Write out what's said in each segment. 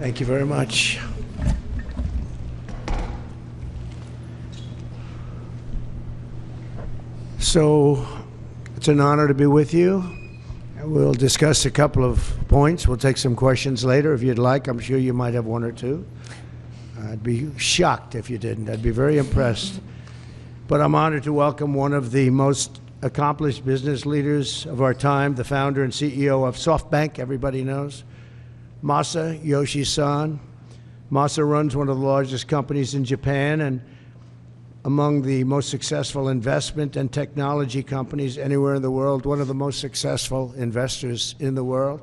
Thank you very much. So it's an honor to be with you. We'll discuss a couple of points. We'll take some questions later if you'd like. I'm sure you might have one or two. I'd be shocked if you didn't. I'd be very impressed. But I'm honored to welcome one of the most accomplished business leaders of our time, the founder and CEO of SoftBank, everybody knows, Masayoshi Son. Masa runs one of the largest companies in Japan and among the most successful investment and technology companies anywhere in the world, one of the most successful investors in the world.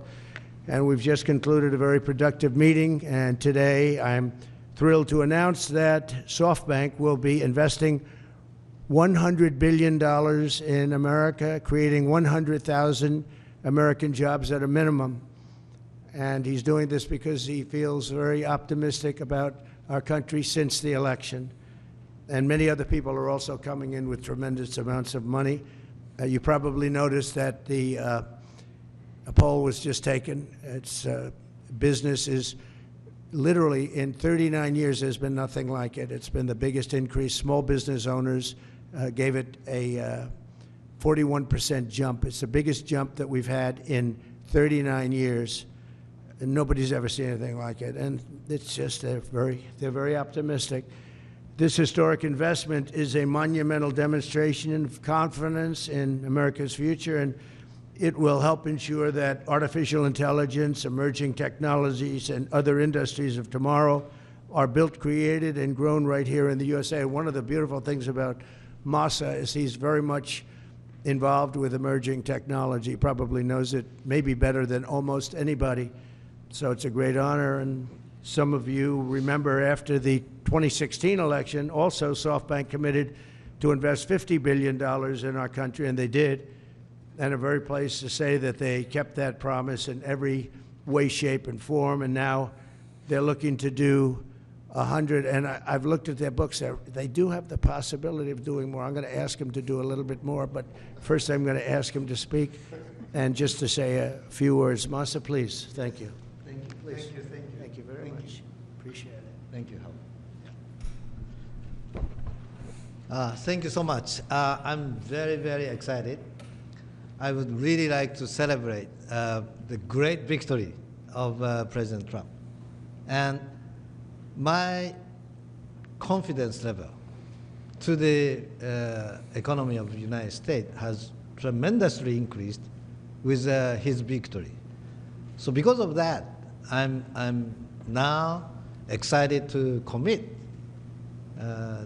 And we've just concluded a very productive meeting, and today I'm thrilled to announce that SoftBank will be investing $100 billion in America, creating 100,000 American jobs at a minimum. And he's doing this because he feels very optimistic about our country since the election. And many other people are also coming in with tremendous amounts of money. You probably noticed that a poll was just taken. It's business is literally in 39 years, there's been nothing like it. It's been the biggest increase. Small business owners gave it a 41% jump. It's the biggest jump that we've had in 39 years. And nobody's ever seen anything like it. And it's just, they're very optimistic. This historic investment is a monumental demonstration of confidence in America's future, and it will help ensure that artificial intelligence, emerging technologies, and other industries of tomorrow are built, created, and grown right here in the USA. One of the beautiful things about Masa is he's very much involved with emerging technology, probably knows it maybe better than almost anybody. So it's a great honor, and some of you remember after the 2016 election, also SoftBank committed to invest $50 billion in our country, and they did. And I'm very pleased to say that they kept that promise in every way, shape, and form, and now they're looking to do 100, and I've looked at their books. They do have the possibility of doing more. I'm going to ask them to do a little bit more, but first I'm going to ask him to speak and just to say a few words. Masa, please. Thank you. Thank you, please. Thank you. Thank you very much. Appreciate it. Thank you, Howard. Thank you so much. I'm very, very excited. I would really like to celebrate the great victory of President Trump. And my confidence level to the economy of the United States has tremendously increased with his victory. So because of that, I'm now excited to commit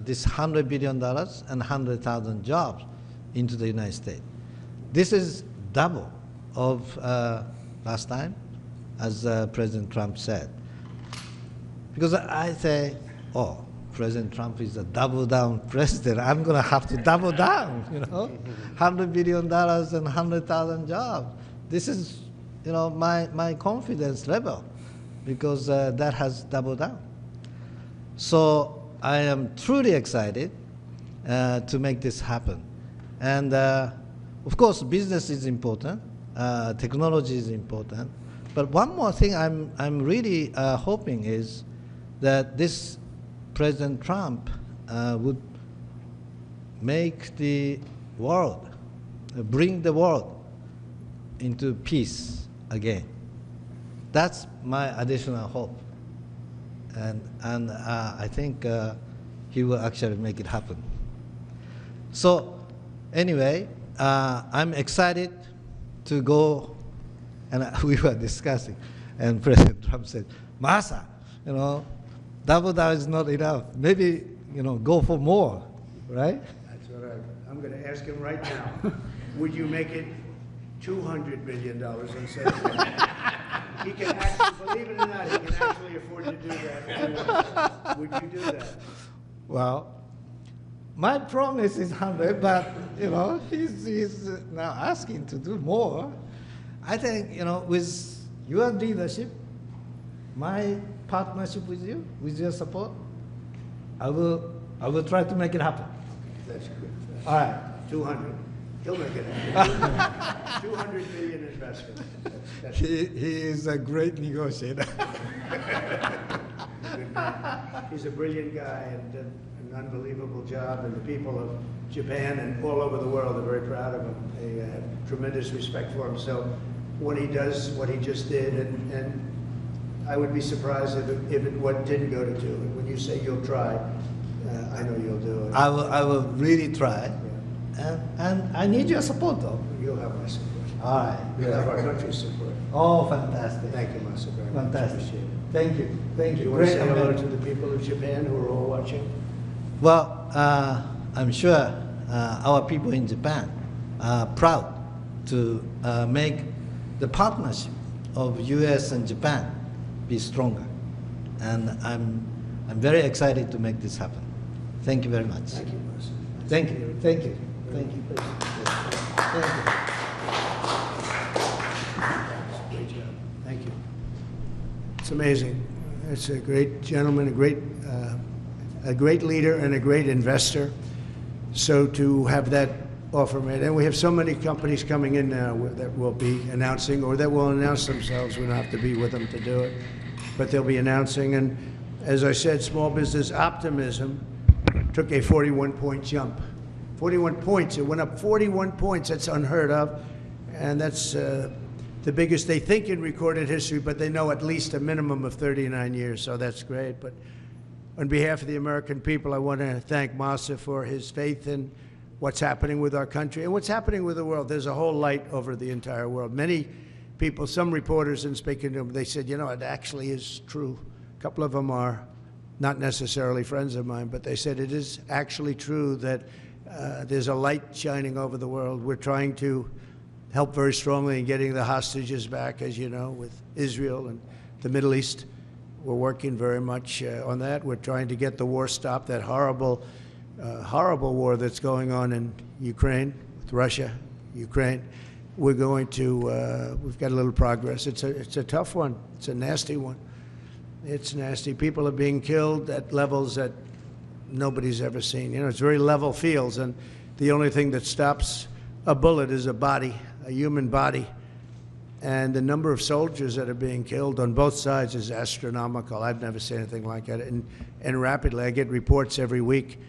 this $100 billion and 100,000 jobs into the United States. This is double of last time, as President Trump said. Because I say, oh, President Trump is a double-down president. I'm going to have to double down, you know, $100 billion and 100,000 jobs. This is, you know, my confidence level, because that has doubled down. So I am truly excited to make this happen. And of course, business is important, technology is important. But one more thing I'm really hoping is that this President Trump would make the world, bring the world into peace again. That's my additional hope. And I think he will actually make it happen. So anyway, I'm excited to go, and we were discussing, and President Trump said, Masa, you know, double down is not enough. Maybe, you know, go for more, right? That's what I'm going to ask him right now. Would you make it $200 billion instead of that? He can actually, believe it or not, he can actually afford to do that. Would you do that? Well, my promise is 100, but, you know, he's now asking to do more. I think, you know, with your leadership, my partnership with you, with your support, I will try to make it happen. That's good. All right. 200. He'll make it. 200 million investment. He is a great negotiator. He's a brilliant guy and did an unbelievable job, and the people of Japan and all over the world are very proud of him. They have tremendous respect for him. So when he does what he just did, and I would be surprised if what didn't go to 2. When you say you'll try, I know you'll do it. I will really try. Yeah. And I need your support, though. You'll have my support. All right. You'll have our country's support. Oh, fantastic. Thank you, Masa, very much. Fantastic. Appreciate it. Thank you. Thank Do you. you want to Great say hello event. to the people of Japan who are all watching? Well, I'm sure our people in Japan are proud to make the partnership of U.S. and Japan be stronger. And I'm very excited to make this happen. Thank you very much. Thank you, Masa. Thank you. Thank you. Thank you. Thank you. Great job. Thank you. It's amazing. It's a great gentleman, a great leader, and a great investor. So to have that offer made, and we have so many companies coming in now that will be announcing, or that will announce themselves. We don't have to be with them to do it, but they'll be announcing. And as I said, small business optimism took a 41-point jump. 41 points. It went up 41 points. That's unheard of, and that's the biggest they think in recorded history, but they know at least a minimum of 39 years, so that's great. But on behalf of the American people, I want to thank Masa for his faith in what's happening with our country and what's happening with the world. There's a whole light over the entire world. Many people, some reporters, in speaking to them, they said, you know, it actually is true. A couple of them are not necessarily friends of mine, but they said it is actually true that there's a light shining over the world. We're trying to help very strongly in getting the hostages back, as you know, with Israel and the Middle East. We're working very much on that. We're trying to get the war stopped, that horrible war that's going on in Ukraine, with Russia, Ukraine. We're going to, we've got a little progress. It's a tough one. It's a nasty one. It's nasty. People are being killed at levels that nobody's ever seen. You know, it's very level fields, and the only thing that stops a bullet is a body, a human body. And the number of soldiers that are being killed on both sides is astronomical. I've never seen anything like that. And rapidly, I get reports every week,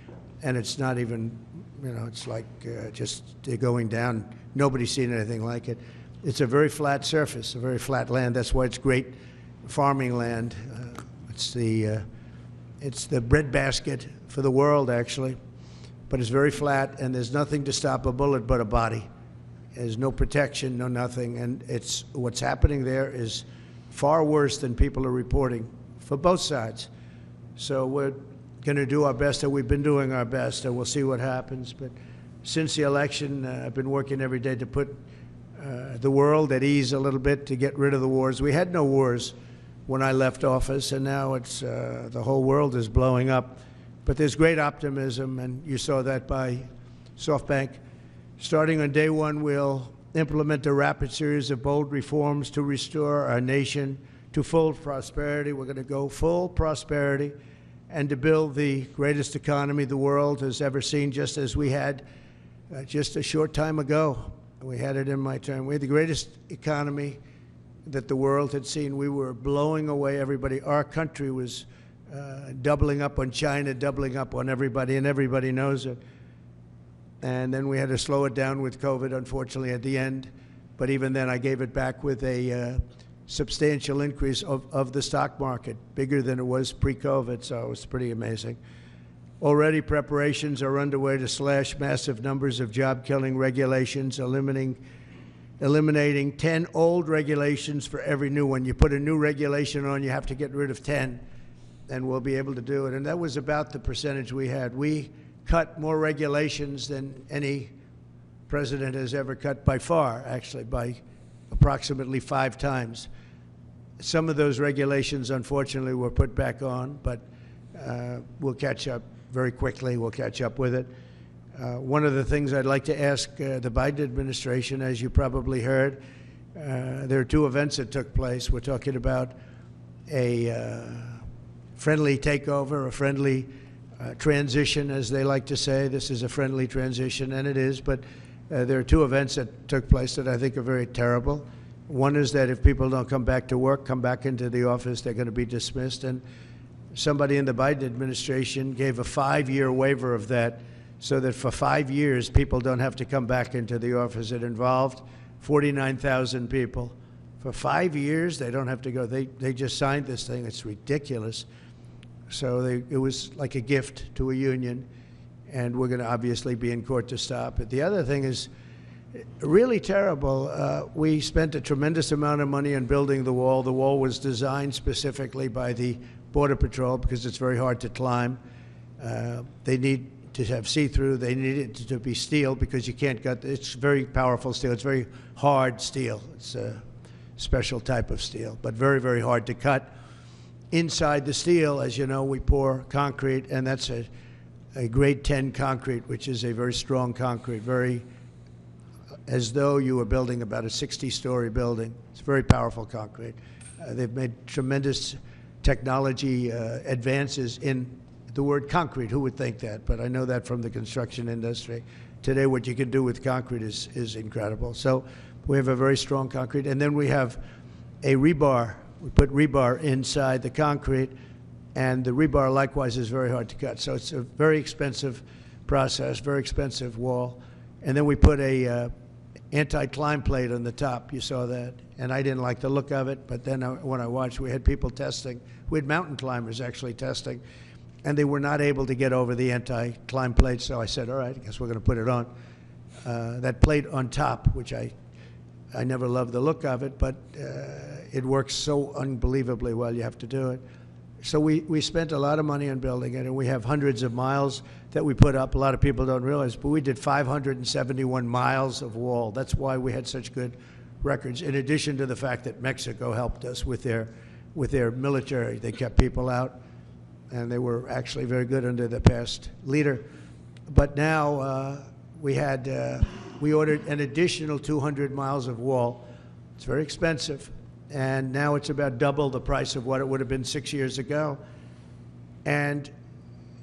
and it's not even, you know, it's like just they're going down. Nobody's seen anything like it. It's a very flat surface, a very flat land. That's why it's great farming land. It's the breadbasket for the world, actually. But it's very flat, and there's nothing to stop a bullet but a body. There's no protection, no nothing, and it's what's happening there is far worse than people are reporting for both sides. So we're going to do our best, and we've been doing our best, and we'll see what happens. But since the election, I've been working every day to put the world at ease a little bit, to get rid of the wars. We had no wars when I left office, and now it's the whole world is blowing up. But there's great optimism, and you saw that by SoftBank. Starting on day one, we'll implement a rapid series of bold reforms to restore our nation to full prosperity. We're going to go full prosperity and to build the greatest economy the world has ever seen, just as we had just a short time ago. We had it in my term. We had the greatest economy that the world had seen. We were blowing away everybody. Our country was doubling up on China, doubling up on everybody, and everybody knows it. And then we had to slow it down with COVID, unfortunately, at the end. But even then, I gave it back with a substantial increase of the stock market, bigger than it was pre-COVID, so it was pretty amazing. Already preparations are underway to slash massive numbers of job-killing regulations, eliminating 10 old regulations for every new one. You put a new regulation on, you have to get rid of 10, and we'll be able to do it. And that was about the percentage we had. We cut more regulations than any president has ever cut, by far, actually, by approximately 5 times. Some of those regulations, unfortunately, were put back on, but we'll catch up very quickly. We'll catch up with it. One of the things I'd like to ask the Biden administration, as you probably heard, there are 2 events that took place. We're talking about a friendly takeover, a friendly transition, as they like to say. This is a friendly transition, and it is, but There are two events that took place that I think are very terrible. One is that if people don't come back to work, come back into the office, they're going to be dismissed. And somebody in the Biden administration gave a 5-year waiver of that so that for 5 years, people don't have to come back into the office. It involved 49,000 people. For 5 years, they don't have to go. They just signed this thing. It's ridiculous. So it was like a gift to a union, and we're going to obviously be in court to stop it. The other thing is really terrible. We spent a tremendous amount of money on building the wall. The wall was designed specifically by the Border Patrol because it's very hard to climb. They need to have see-through. They need it to be steel because you can't gut. It's very powerful steel. It's very hard steel. It's a special type of steel, but very, very hard to cut. Inside the steel, as you know, we pour concrete, and that's a grade 10 concrete, which is a very strong concrete, very as though you were building about a 60-story building. It's very powerful concrete. They've made tremendous technology advances in the word concrete. Who would think that? But I know that from the construction industry. Today, what you can do with concrete is incredible. So we have a very strong concrete. And then we have a rebar. We put rebar inside the concrete, and the rebar likewise is very hard to cut. So it's a very expensive process, very expensive wall. And then we put a anti-climb plate on the top. You saw that. And I didn't like the look of it, but then when I watched, we had people testing. We had mountain climbers actually testing, and they were not able to get over the anti-climb plate. So I said, all right, I guess we're going to put it on. That plate on top, which I never loved the look of it, but it works so unbelievably well, you have to do it. So we spent a lot of money on building it, and we have hundreds of miles that we put up. A lot of people don't realize, but we did 571 miles of wall. That's why we had such good records, in addition to the fact that Mexico helped us with their military. They kept people out, and they were actually very good under the past leader. But now we ordered an additional 200 miles of wall. It's very expensive. And now it's about double the price of what it would have been 6 years ago. And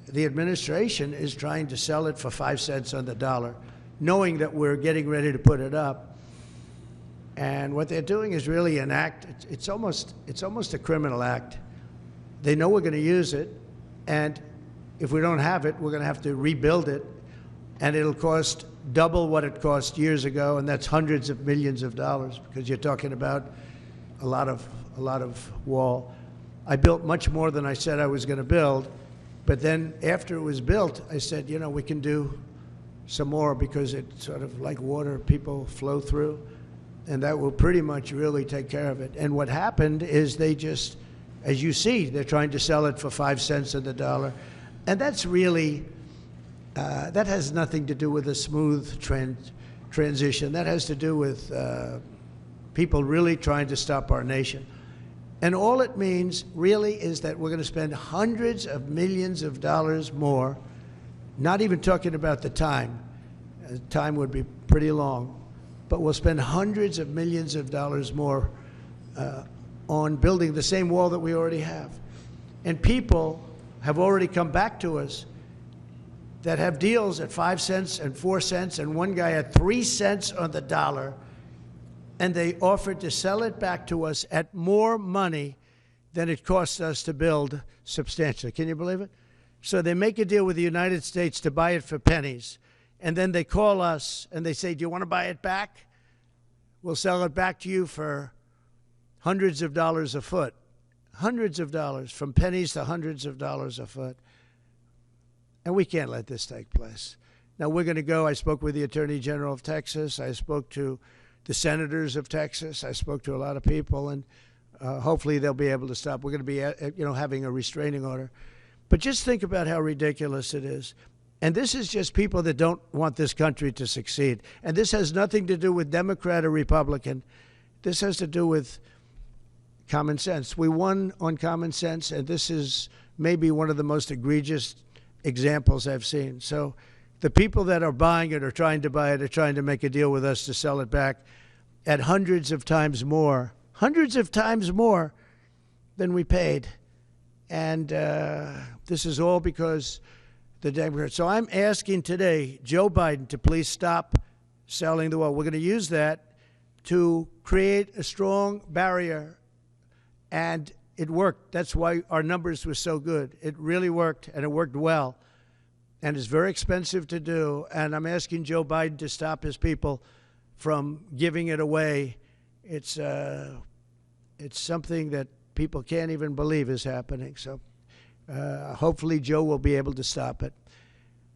the administration is trying to sell it for 5 cents on the dollar, knowing that we're getting ready to put it up. And what they're doing is really an act. It's almost a criminal act. They know we're going to use it, and if we don't have it, we're going to have to rebuild it, and it'll cost double what it cost years ago, and that's hundreds of millions of dollars, because you're talking about a lot of wall. I built much more than I said I was going to build, but then after it was built, I said, you know, we can do some more because it's sort of like water, people flow through, and that will pretty much really take care of it. And what happened is they just, as you see, they're trying to sell it for 5 cents on the dollar, and that's really, that has nothing to do with a smooth transition. That has to do with people really trying to stop our nation. And all it means really is that we're going to spend hundreds of millions of dollars more, not even talking about the time. Time would be pretty long, but we'll spend hundreds of millions of dollars more on building the same wall that we already have. And people have already come back to us that have deals at 5 cents and 4 cents, and one guy at 3 cents on the dollar, and they offered to sell it back to us at more money than it cost us to build substantially. Can you believe it? So they make a deal with the United States to buy it for pennies, and then they call us and they say, do you want to buy it back? We'll sell it back to you for hundreds of dollars a foot. Hundreds of dollars, from pennies to hundreds of dollars a foot. And we can't let this take place. Now we're going to go. I spoke with the Attorney General of Texas. I spoke to the senators of Texas. I spoke to a lot of people, and hopefully they'll be able to stop. We're going to be, having a restraining order. But just think about how ridiculous it is. And this is just people that don't want this country to succeed. And this has nothing to do with Democrat or Republican. This has to do with common sense. We won on common sense, and this is maybe one of the most egregious examples I've seen. So the people that are buying it or trying to buy it are trying to make a deal with us to sell it back at hundreds of times more than we paid. And this is all because the Democrats. So I'm asking today Joe Biden to please stop selling the oil. We're going to use that to create a strong barrier, and it worked. That's why our numbers were so good. It really worked, and it worked well, and it's very expensive to do, and I'm asking Joe Biden to stop his people from giving it away. It's something that people can't even believe is happening, so hopefully Joe will be able to stop it.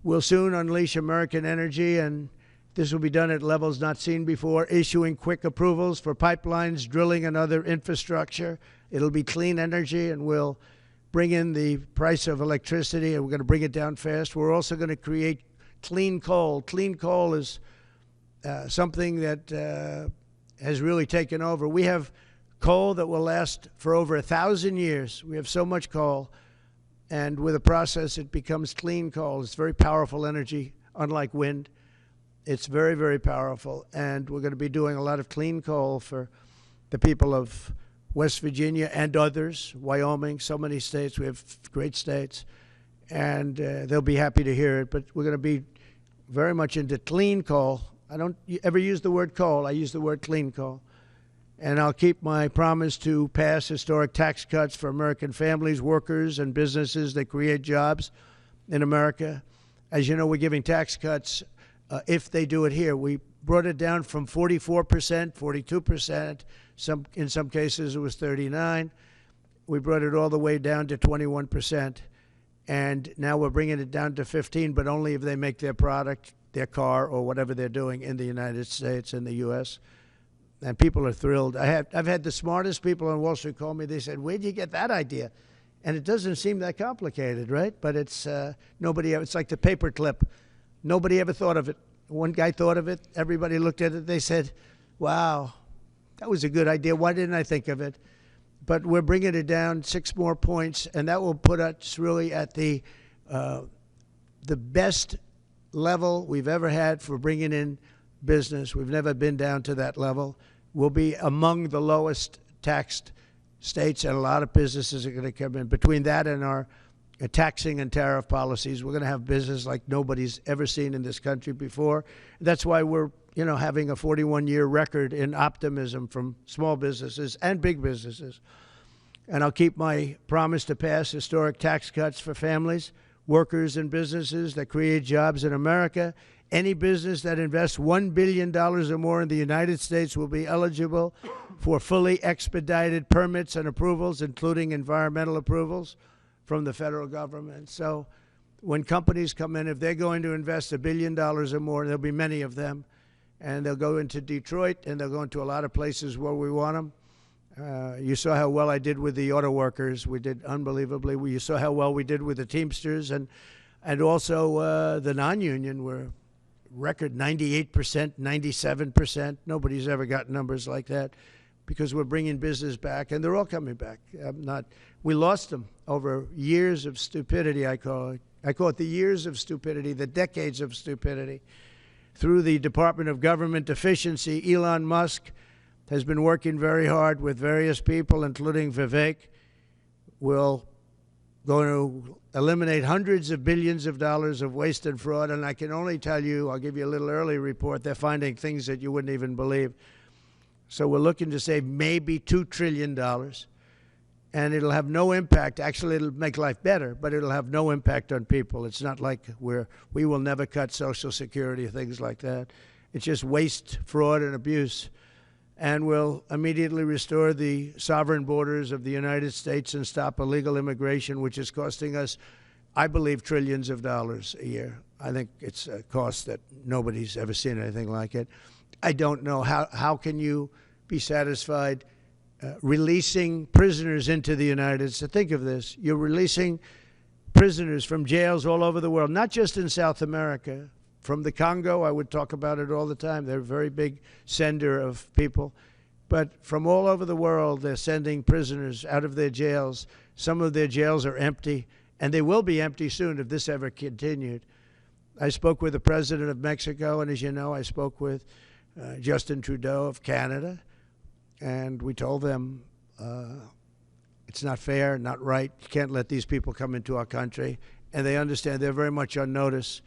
We'll soon unleash American energy, and this will be done at levels not seen before, issuing quick approvals for pipelines, drilling, and other infrastructure. It'll be clean energy, and we'll bring in the price of electricity, and we're going to bring it down fast. We're also going to create clean coal. Clean coal is something that has really taken over. We have coal that will last for over 1,000 years. We have so much coal, and with a process, it becomes clean coal. It's very powerful energy, unlike wind. It's very, very powerful, and we're going to be doing a lot of clean coal for the people of West Virginia and others, Wyoming, so many states. We have great states, and they'll be happy to hear it. But we're going to be very much into clean coal. I don't ever use the word coal. I use the word clean coal. And I'll keep my promise to pass historic tax cuts for American families, workers, and businesses that create jobs in America. As you know, we're giving tax cuts if they do it here. We brought it down from 44%, 42%. In some cases, it was 39%. We brought it all the way down to 21%. And now we're bringing it down to 15%, but only if they make their product, their car, or whatever they're doing in the United States, in the U.S., and people are thrilled. I've had the smartest people on Wall Street call me. They said, "Where'd you get that idea?" And it doesn't seem that complicated, right? But it's it's like the paper clip. Nobody ever thought of it. One guy thought of it. Everybody looked at it. They said, "Wow, that was a good idea. Why didn't I think of it?" But we're bringing it down 6 more points, and that will put us really at the best level we've ever had for bringing in business. We've never been down to that level. We'll be among the lowest taxed states, and a lot of businesses are going to come in. Between that and our taxing and tariff policies, we're going to have business like nobody's ever seen in this country before. That's why we're having a 41-year record in optimism from small businesses and big businesses. And I'll keep my promise to pass historic tax cuts for families, workers, and businesses that create jobs in America. Any business that invests $1 billion or more in the United States will be eligible for fully expedited permits and approvals, including environmental approvals from the federal government. So when companies come in, if they're going to invest $1 billion or more, there'll be many of them, and they'll go into Detroit, and they'll go into a lot of places where we want them. You saw how well I did with the auto workers. We did unbelievably. You saw how well we did with the Teamsters, and also the non-union were record 98%, 97%. Nobody's ever got numbers like that because we're bringing business back, and they're all coming back. We lost them over years of stupidity, I call it. I call it the years of stupidity, the decades of stupidity. Through the Department of Government Efficiency, Elon Musk has been working very hard with various people, including Vivek. We'll going to eliminate hundreds of billions of dollars of waste and fraud, and I can only tell you, I'll give you a little early report, they're finding things that you wouldn't even believe. So we're looking to save maybe $2 trillion, and it'll have no impact. Actually, it'll make life better, but it'll have no impact on people. It's not like we will never cut Social Security, things like that. It's just waste, fraud, and abuse. And we'll immediately restore the sovereign borders of the United States and stop illegal immigration, which is costing us, I believe, trillions of dollars a year. I think it's a cost that nobody's ever seen anything like it. I don't know how can you be satisfied releasing prisoners into the United States. Think of this. You're releasing prisoners from jails all over the world, not just in South America. From the Congo, I would talk about it all the time. They're a very big sender of people. But from all over the world, they're sending prisoners out of their jails. Some of their jails are empty, and they will be empty soon if this ever continued. I spoke with the president of Mexico, and as you know, I spoke with Justin Trudeau of Canada, and we told them it's not fair, not right. You can't let these people come into our country. And they understand. They're very much on notice.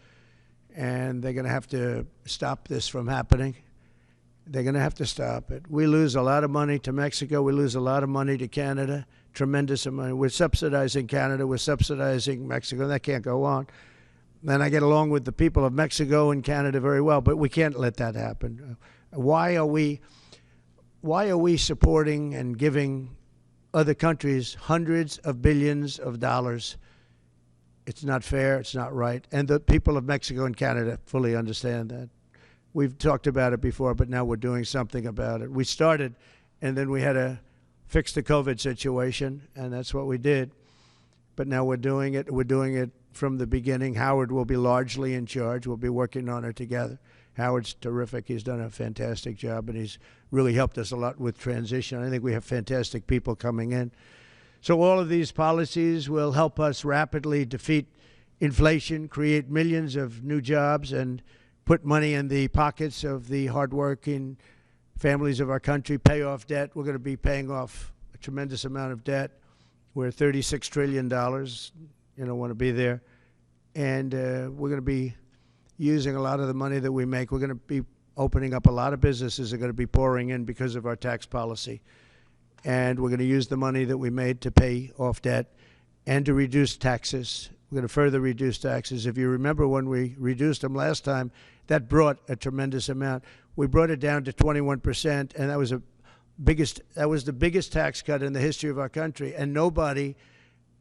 and they're going to have to stop this from happening. They're going to have to stop it. We lose a lot of money to Mexico. We lose a lot of money to Canada, tremendous amount. We're subsidizing Canada. We're subsidizing Mexico. That can't go on. And I get along with the people of Mexico and Canada very well, but we can't let that happen. Why are we supporting and giving other countries hundreds of billions of dollars? It's not fair. It's not right. And the people of Mexico and Canada fully understand that. We've talked about it before, but now we're doing something about it. We started, and then we had to fix the COVID situation, and that's what we did. But now we're doing it. We're doing it from the beginning. Howard will be largely in charge. We'll be working on it together. Howard's terrific. He's done a fantastic job, and he's really helped us a lot with transition. I think we have fantastic people coming in. So all of these policies will help us rapidly defeat inflation, create millions of new jobs, and put money in the pockets of the hardworking families of our country, pay off debt. We're going to be paying off a tremendous amount of debt. We're $36 trillion. You don't want to be there. And we're going to be using a lot of the money that we make. We're going to be opening up a lot of businesses that are going to be pouring in because of our tax policy. And we're going to use the money that we made to pay off debt and to reduce taxes. We're going to further reduce taxes. If you remember when we reduced them last time, that brought a tremendous amount. We brought it down to 21%, and that was the biggest tax cut in the history of our country. And nobody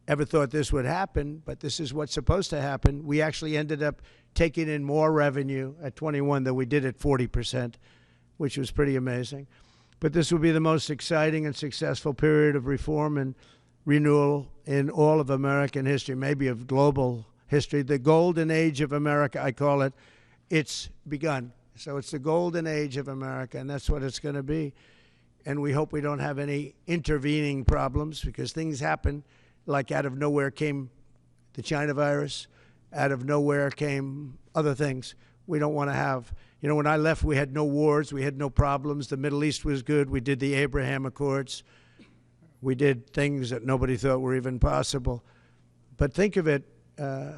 ever thought this would happen, but this is what's supposed to happen. We actually ended up taking in more revenue at 21 than we did at 40%, which was pretty amazing. But this will be the most exciting and successful period of reform and renewal in all of American history, maybe of global history. The golden age of America, I call it. It's begun. So it's the golden age of America, and that's what it's going to be. And we hope we don't have any intervening problems, because things happen. Like out of nowhere came the China virus. Out of nowhere came other things we don't want to have. You know, when I left, we had no wars. We had no problems. The Middle East was good. We did the Abraham Accords. We did things that nobody thought were even possible. But think of it,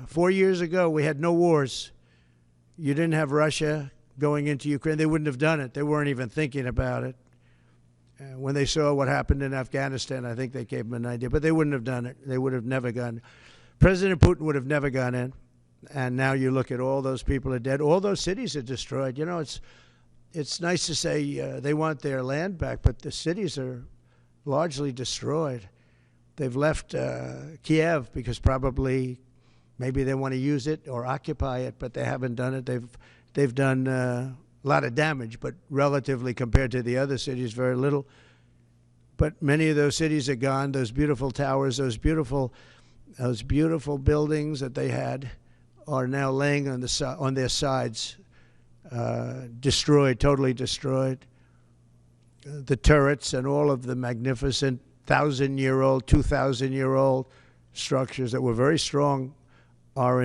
4 years ago, we had no wars. You didn't have Russia going into Ukraine. They wouldn't have done it. They weren't even thinking about it. When they saw what happened in Afghanistan, I think they gave them an idea. But they wouldn't have done it. They would have never gone. President Putin would have never gone in. And now you look at all those people are dead. All those cities are destroyed. You know, it's nice to say they want their land back, but the cities are largely destroyed. They've left Kiev because probably maybe they want to use it or occupy it, but they haven't done it. They've done a lot of damage, but relatively compared to the other cities, very little. But many of those cities are gone. Those beautiful towers, those beautiful buildings that they had are now laying on their sides, destroyed, totally destroyed. The turrets and all of the magnificent 1,000-year-old, 2,000-year-old structures that were very strong are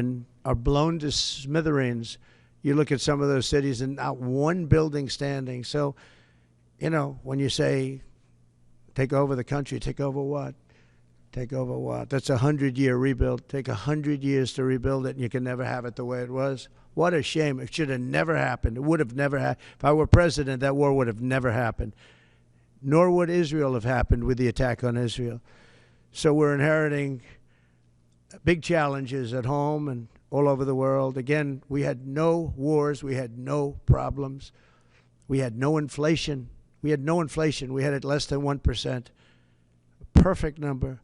blown to smithereens. You look at some of those cities and not one building standing. So, you know, when you say take over the country, take over what? Take over what? That's a 100-year rebuild. Take 100 years to rebuild it, and you can never have it the way it was. What a shame. It should have never happened. It would have never happened. If I were president, that war would have never happened. Nor would Israel have happened with the attack on Israel. So we're inheriting big challenges at home and all over the world. Again, we had no wars. We had no problems. We had no inflation. We had it less than 1%. A perfect number.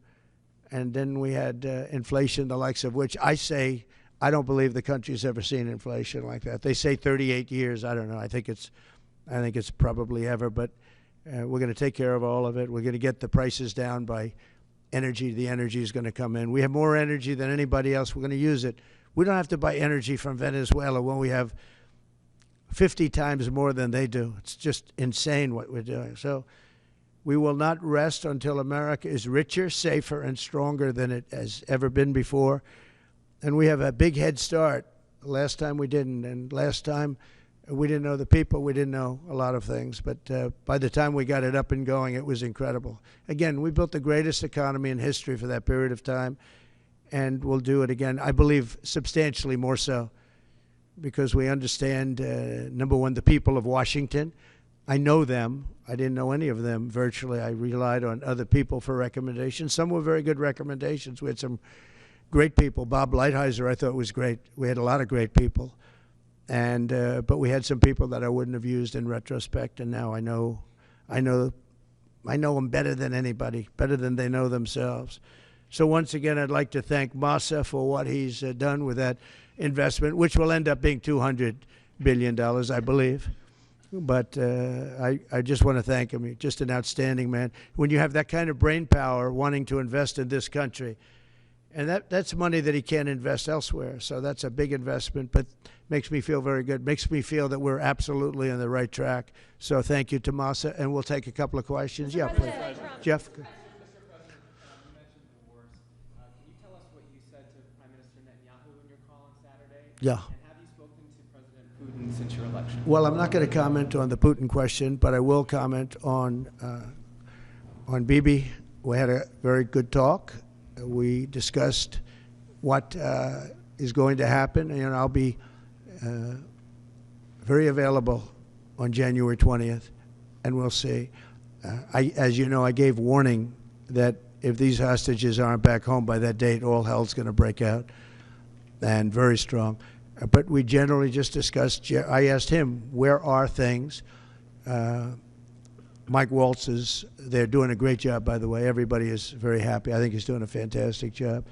And then we had inflation, the likes of which I say I don't believe the country's ever seen inflation like that. They say 38 years. I don't know. I think it's probably ever. But we're going to take care of all of it. We're going to get the prices down by energy. The energy is going to come in. We have more energy than anybody else. We're going to use it. We don't have to buy energy from Venezuela when we have 50 times more than they do. It's just insane what we're doing. So we will not rest until America is richer, safer, and stronger than it has ever been before. And we have a big head start. Last time we didn't. And last time we didn't know the people. We didn't know a lot of things. But by the time we got it up and going, it was incredible. Again, we built the greatest economy in history for that period of time. And we'll do it again. I believe substantially more so. because we understand, number one, the people of Washington. I know them. I didn't know any of them virtually. I relied on other people for recommendations. Some were very good recommendations. We had some great people. Bob Lighthizer, I thought, was great. We had a lot of great people. And but we had some people that I wouldn't have used in retrospect, and now I know them better than anybody, better than they know themselves. So once again, I'd like to thank Masa for what he's done with that investment, which will end up being $200 billion, I believe. But I just want to thank him. He's just an outstanding man. When you have that kind of brain power wanting to invest in this country, and that's money that he can't invest elsewhere. So that's a big investment, but makes me feel very good. Makes me feel that we're absolutely on the right track. So thank you to Masa, and we'll take a couple of questions. Yeah, please. Jeff. Mr. President, you mentioned divorce. Can you tell us what you said to Prime Minister Netanyahu in your call on Saturday? Yeah. And have you spoken to President Putin since your election? Well, I'm not going to comment on the Putin question, but I will comment on Bibi. We had a very good talk. We discussed what is going to happen, and I'll be very available on January 20th, and we'll see. As you know, I gave warning that if these hostages aren't back home by that date, all hell's going to break out, and very strong. But we generally just discussed. I asked him, where are things? Mike Waltz they're doing a great job, by the way. Everybody is very happy. I think he's doing a fantastic job.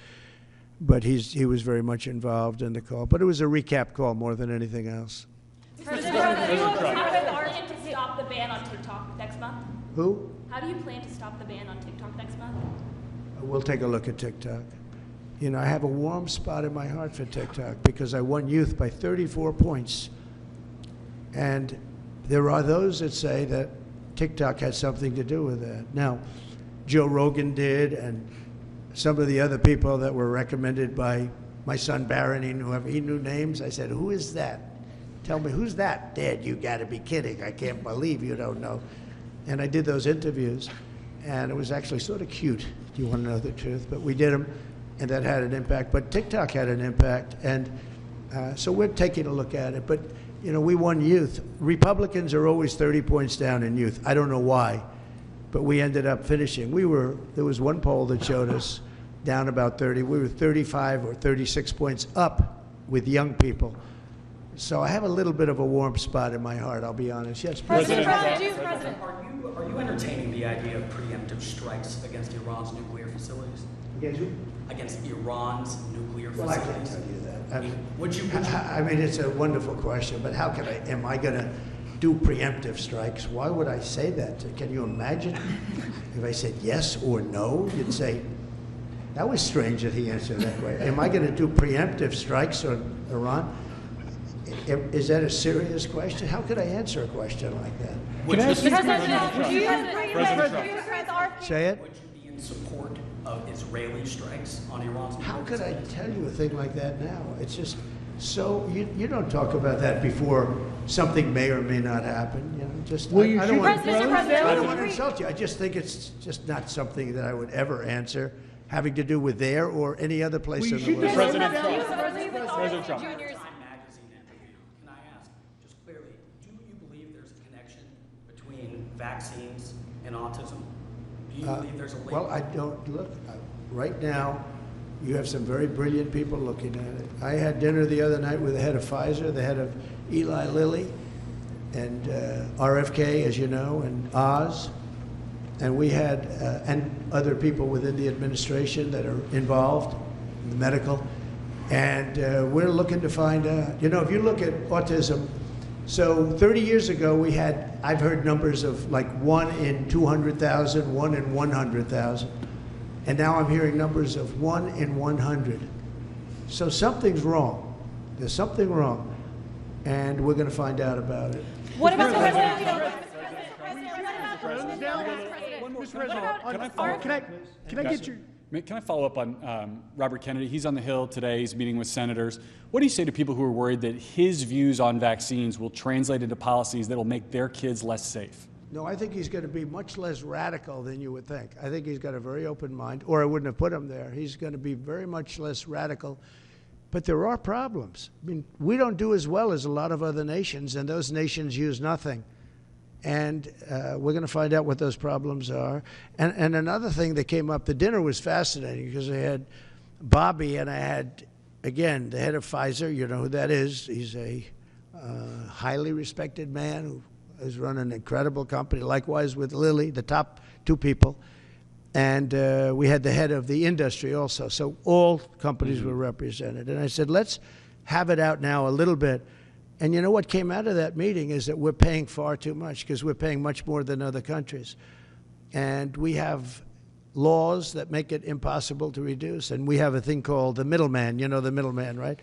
But he was very much involved in the call. But it was a recap call more than anything else. President Trump, how do you plan to stop the ban on TikTok next month? Who? How do you plan to stop the ban on TikTok next month? We'll take a look at TikTok. You know, I have a warm spot in my heart for TikTok because I won youth by 34 points. And there are those that say that TikTok had something to do with that. Now, Joe Rogan did, and some of the other people that were recommended by my son Barron, he knew names. I said, who is that? Tell me, who's that? Dad, you got to be kidding. I can't believe you don't know. And I did those interviews, and it was actually sort of cute, if you want to know the truth. But we did them, and that had an impact. But TikTok had an impact, and so we're taking a look at it. But you know, we won youth. Republicans are always 30 points down in youth. I don't know why, but we ended up finishing. There was one poll that showed us down about 30. We were 35 or 36 points up with young people. So I have a little bit of a warm spot in my heart, I'll be honest. Yes, President Trump, are you entertaining the idea of preemptive strikes against Iran's nuclear facilities? Against who? Against Iran's nuclear Well, I facilities? can't tell you that. I mean, Would you? I mean, it's a wonderful question, but how can am I going to do preemptive strikes? Why would I say that? Can you imagine if I said yes or no? You'd say, that was strange that he answered that way. Am I going to do preemptive strikes on Iran? Is that a serious question? How could I answer a question like that? Say it. Would you be in support of Israeli strikes on Iran's nuclear How could I facilities? tell you a thing like that now? It's just so you don't talk about that before something may or may not happen. You know, just I don't want to insult you. I just think it's just not something that I would ever answer having to do with there or any other place in the world. President Trump. President Trump. Time magazine interview. Can I ask, just clearly, do you believe there's a connection between vaccines and autism? Do you believe there's a link? Well, I don't look. Right now, you have some very brilliant people looking at it. I had dinner the other night with the head of Pfizer, the head of Eli Lilly, and RFK, as you know, and Oz. And we had, and other people within the administration that are involved in the medical. And we're looking to find out, you know, if you look at autism, so 30 years ago we had, I've heard numbers of like 1 in 200,000, 1 in 100,000. And now I'm hearing numbers of 1 in 100. So something's wrong. There's something wrong. And we're going to find out about it. What about the president? Can I follow up on Robert Kennedy? He's on the Hill today. He's meeting with senators. What do you say to people who are worried that his views on vaccines will translate into policies that will make their kids less safe? No, I think he's going to be much less radical than you would think. I think he's got a very open mind, or I wouldn't have put him there. He's going to be very much less radical. But there are problems. I mean, we don't do as well as a lot of other nations, and those nations use nothing. And we're going to find out what those problems are. And another thing that came up, the dinner was fascinating because I had Bobby and I had, again, the head of Pfizer. You know who that is. He's a highly respected man who has run an incredible company. Likewise with Lilly, the top two people. And we had the head of the industry also. So all companies were represented. And I said, let's have it out now a little bit. And you know what came out of that meeting is that we're paying far too much because we're paying much more than other countries. And we have laws that make it impossible to reduce. And we have a thing called the middleman. You know the middleman, right?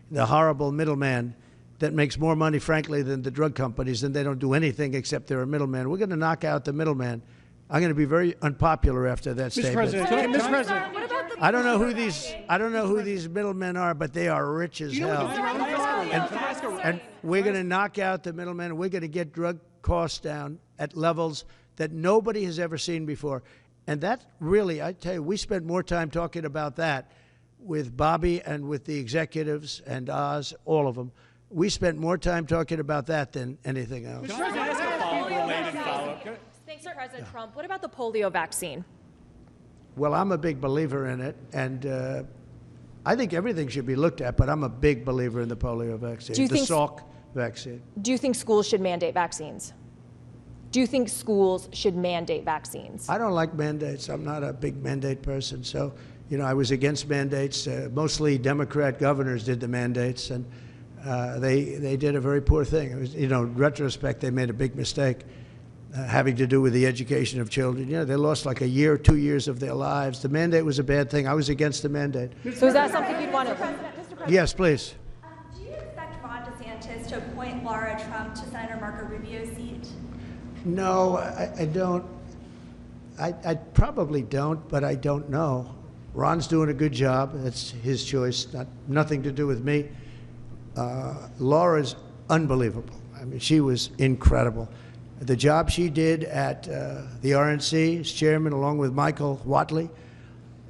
The horrible middleman that makes more money, frankly, than the drug companies, and they don't do anything except they're a middleman. We're going to knock out the middleman. I'm going to be very unpopular after that statement. Mr. President, I don't know who these middlemen are, but they are rich as hell. And we're going to knock out the middlemen. We're going to get drug costs down at levels that nobody has ever seen before. And that really, I tell you, we spent more time talking about that with Bobby and with the executives and Oz, all of them. We spent more time talking about that than anything else. Mr. President, ask a follow-up, follow-up. Thank you, President Trump. What about the polio vaccine? Well, I'm a big believer in it, and I think everything should be looked at, but I'm a big believer in the polio vaccine, the Salk vaccine. Do you think schools should mandate vaccines? Do you think schools should mandate vaccines? I don't like mandates. I'm not a big mandate person. So, you know, I was against mandates. Mostly Democrat governors did the mandates, and they did a very poor thing. It was, you know, in retrospect, they made a big mistake. Having to do with the education of children. You know, they lost like a year, 2 years of their lives. The mandate was a bad thing. I was against the mandate. So is that something you'd want to... Mr. President, Yes, please. do you expect Ron DeSantis to appoint Laura Trump to Senator Marco Rubio's seat? No, I don't. I probably don't, but I don't know. Ron's doing a good job. That's his choice, nothing to do with me. Laura's unbelievable. I mean, she was incredible. The job she did at the RNC as chairman, along with Michael Watley,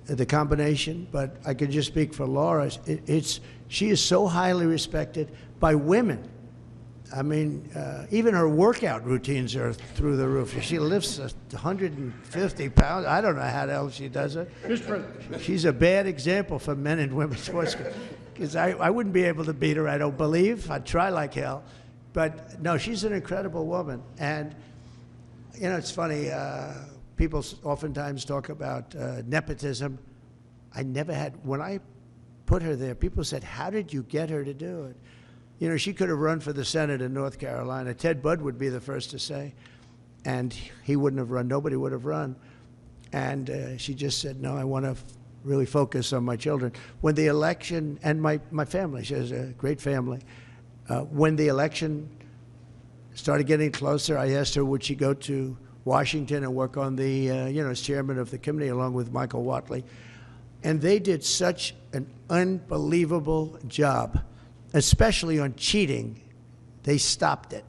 the combination. But I can just speak for Laura. She is so highly respected by women. I mean, even her workout routines are through the roof. She lifts 150 pounds. I don't know how the hell she does it. She's a bad example for men and women sports. Because I wouldn't be able to beat her, I don't believe. I'd try like hell. But no, she's an incredible woman. And, you know, it's funny, people oftentimes talk about nepotism. I never had, when I put her there, people said, how did you get her to do it? You know, she could have run for the Senate in North Carolina. Ted Budd would be the first to say. And he wouldn't have run. Nobody would have run. And she just said, no, I want to really focus on my children. When the election, and my family, she has a great family. When the election started getting closer, I asked her, would she go to Washington and work on the, you know, as chairman of the committee along with Michael Watley. And they did such an unbelievable job, especially on cheating. They stopped it,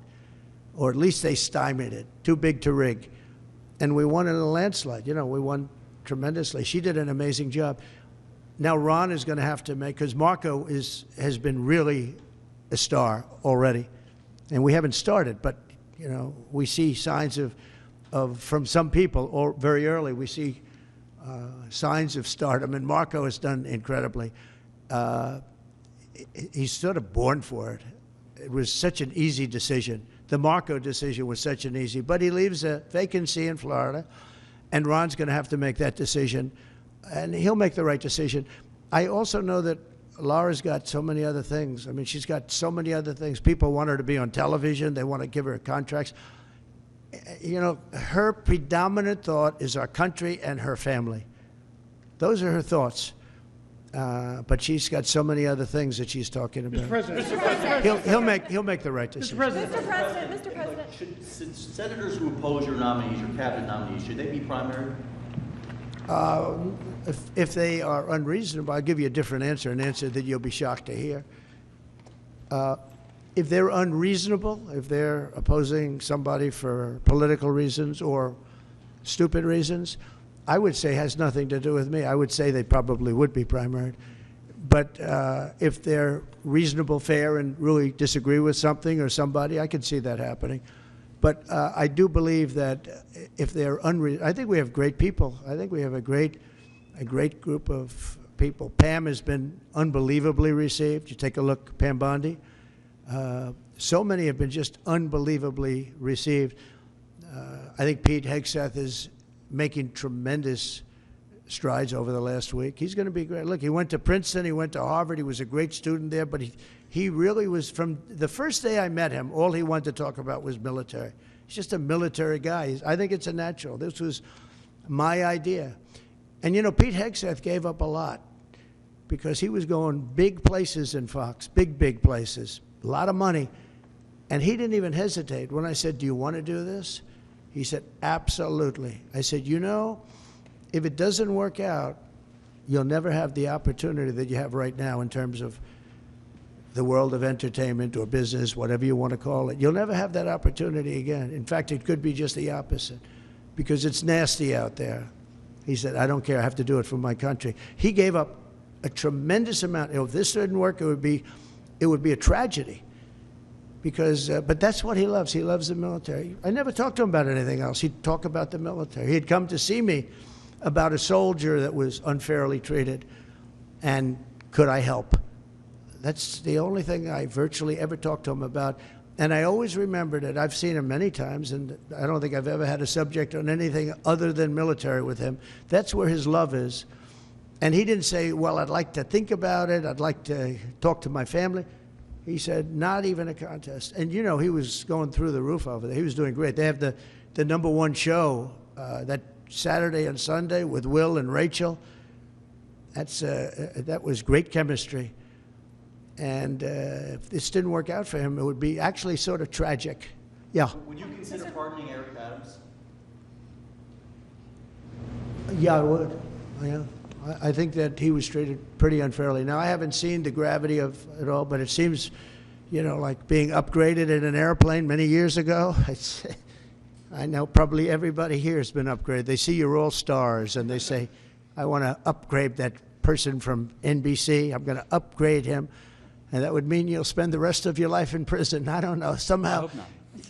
or at least they stymied it. Too big to rig. And we won in a landslide. You know, we won tremendously. She did an amazing job. Now Ron is going to have to make, because Marco has been really a star already, and we haven't started, but you know, we see signs of from some people, or very early, we see signs of stardom, and Marco has done incredibly. He's sort of born for it. It was such an easy decision. The Marco decision was such an easy, but he leaves a vacancy in Florida, and Ron's going to have to make that decision, and he'll make the right decision. I also know that Laura's got so many other things. I mean, she's got so many other things. People want her to be on television. They want to give her contracts. You know, her predominant thought is our country and her family. Those are her thoughts. But she's got so many other things that she's talking about. Mr. President. He'll make the right decision. Mr. President. Should senators who oppose your nominees, your cabinet nominees, should they be primaried? If they are unreasonable, I'll give you a different answer, an answer that you'll be shocked to hear. If they're unreasonable, if they're opposing somebody for political reasons or stupid reasons, I would say has nothing to do with me. I would say they probably would be primaried. But if they're reasonable, fair, and really disagree with something or somebody, I can see that happening. But I do believe that if they're I think we have great people. I think we have a great group of people. Pam has been unbelievably received. You take a look, Pam Bondi. So many have been just unbelievably received. I think Pete Hegseth is making tremendous strides over the last week. He's going to be great. Look, he went to Princeton, he went to Harvard, he was a great student there, but he really was, from the first day I met him, all he wanted to talk about was military. He's just a military guy. I think it's a natural. This was my idea. And you know, Pete Hegseth gave up a lot because he was going big places in Fox, big places, a lot of money. And he didn't even hesitate. When I said, do you want to do this? He said, absolutely. I said, you know, if it doesn't work out, you'll never have the opportunity that you have right now in terms of the world of entertainment or business, whatever you want to call it. You'll never have that opportunity again. In fact, it could be just the opposite because it's nasty out there. He said, I don't care. I have to do it for my country. He gave up a tremendous amount. If this didn't work, it would be a tragedy. Because, but that's what he loves. He loves the military. I never talked to him about anything else. He'd talk about the military. He'd come to see me about a soldier that was unfairly treated, and could I help? That's the only thing I virtually ever talked to him about. And I always remembered it. I've seen him many times, and I don't think I've ever had a subject on anything other than military with him. That's where his love is. And he didn't say, well, I'd like to think about it. I'd like to talk to my family. He said, not even a contest. And, you know, he was going through the roof over there. He was doing great. They have the #1 show that Saturday and Sunday with Will and Rachel. That was great chemistry. And if this didn't work out for him, it would be actually sort of tragic. Yeah. Would you consider pardoning Eric Adams? Yeah, I would. Yeah. I think that he was treated pretty unfairly. Now, I haven't seen the gravity of it all, but it seems, you know, like being upgraded in an airplane many years ago. I know probably everybody here has been upgraded. They see you're all stars, and they say, I want to upgrade that person from NBC. I'm going to upgrade him. And that would mean you'll spend the rest of your life in prison. I don't know. Somehow,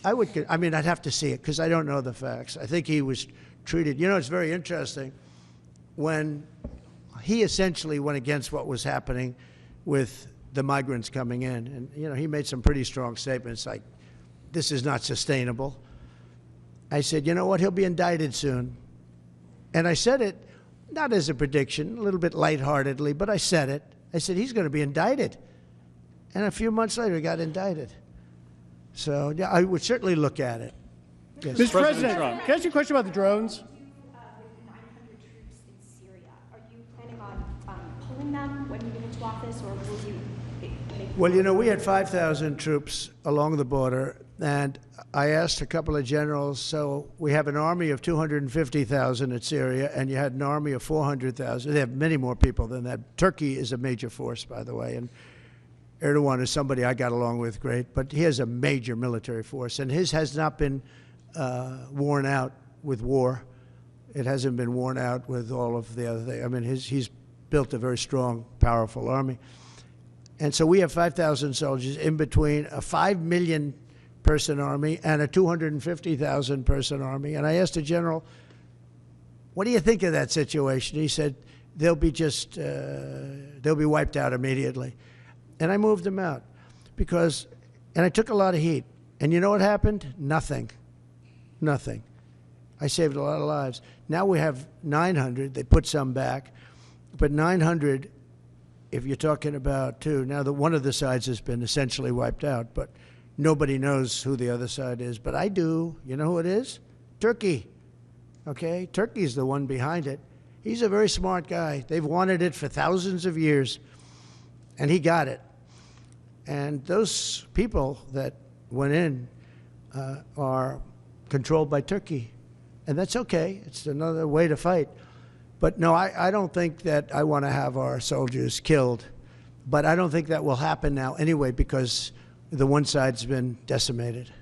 I hope not. I mean, I'd have to see it because I don't know the facts. I think he was treated. You know, it's very interesting. When he essentially went against what was happening with the migrants coming in. And, you know, he made some pretty strong statements like, this is not sustainable. I said, you know what, he'll be indicted soon. And I said it, not as a prediction, a little bit lightheartedly, but I said it. I said, he's going to be indicted. And a few months later, he got indicted. So, yeah, I would certainly look at it. Yes. Mr. President, can I ask you a question about the drones? Office, or will you well, you know, we had 5,000 troops along the border, and I asked a couple of generals, so we have an army of 250,000 at Syria, and you had an army of 400,000. They have many more people than that. Turkey is a major force, by the way, and Erdogan is somebody I got along with great, but he has a major military force, and his has not been worn out with war. It hasn't been worn out with all of the other things. I mean, he's built a very strong, powerful army. And so we have 5,000 soldiers in between a 5 million person army and a 250,000 person army. And I asked the general, what do you think of that situation? He said, they'll be wiped out immediately. And I moved them out and I took a lot of heat. And you know what happened? Nothing. I saved a lot of lives. Now we have 900. They put some back. But 900, if you're talking about two, now one of the sides has been essentially wiped out, but nobody knows who the other side is. But I do. You know who it is? Turkey. Okay? Turkey's the one behind it. He's a very smart guy. They've wanted it for thousands of years, and he got it. And those people that went in are controlled by Turkey. And that's okay. It's another way to fight. But no, I don't think that I want to have our soldiers killed. But I don't think that will happen now anyway because the one side's been decimated.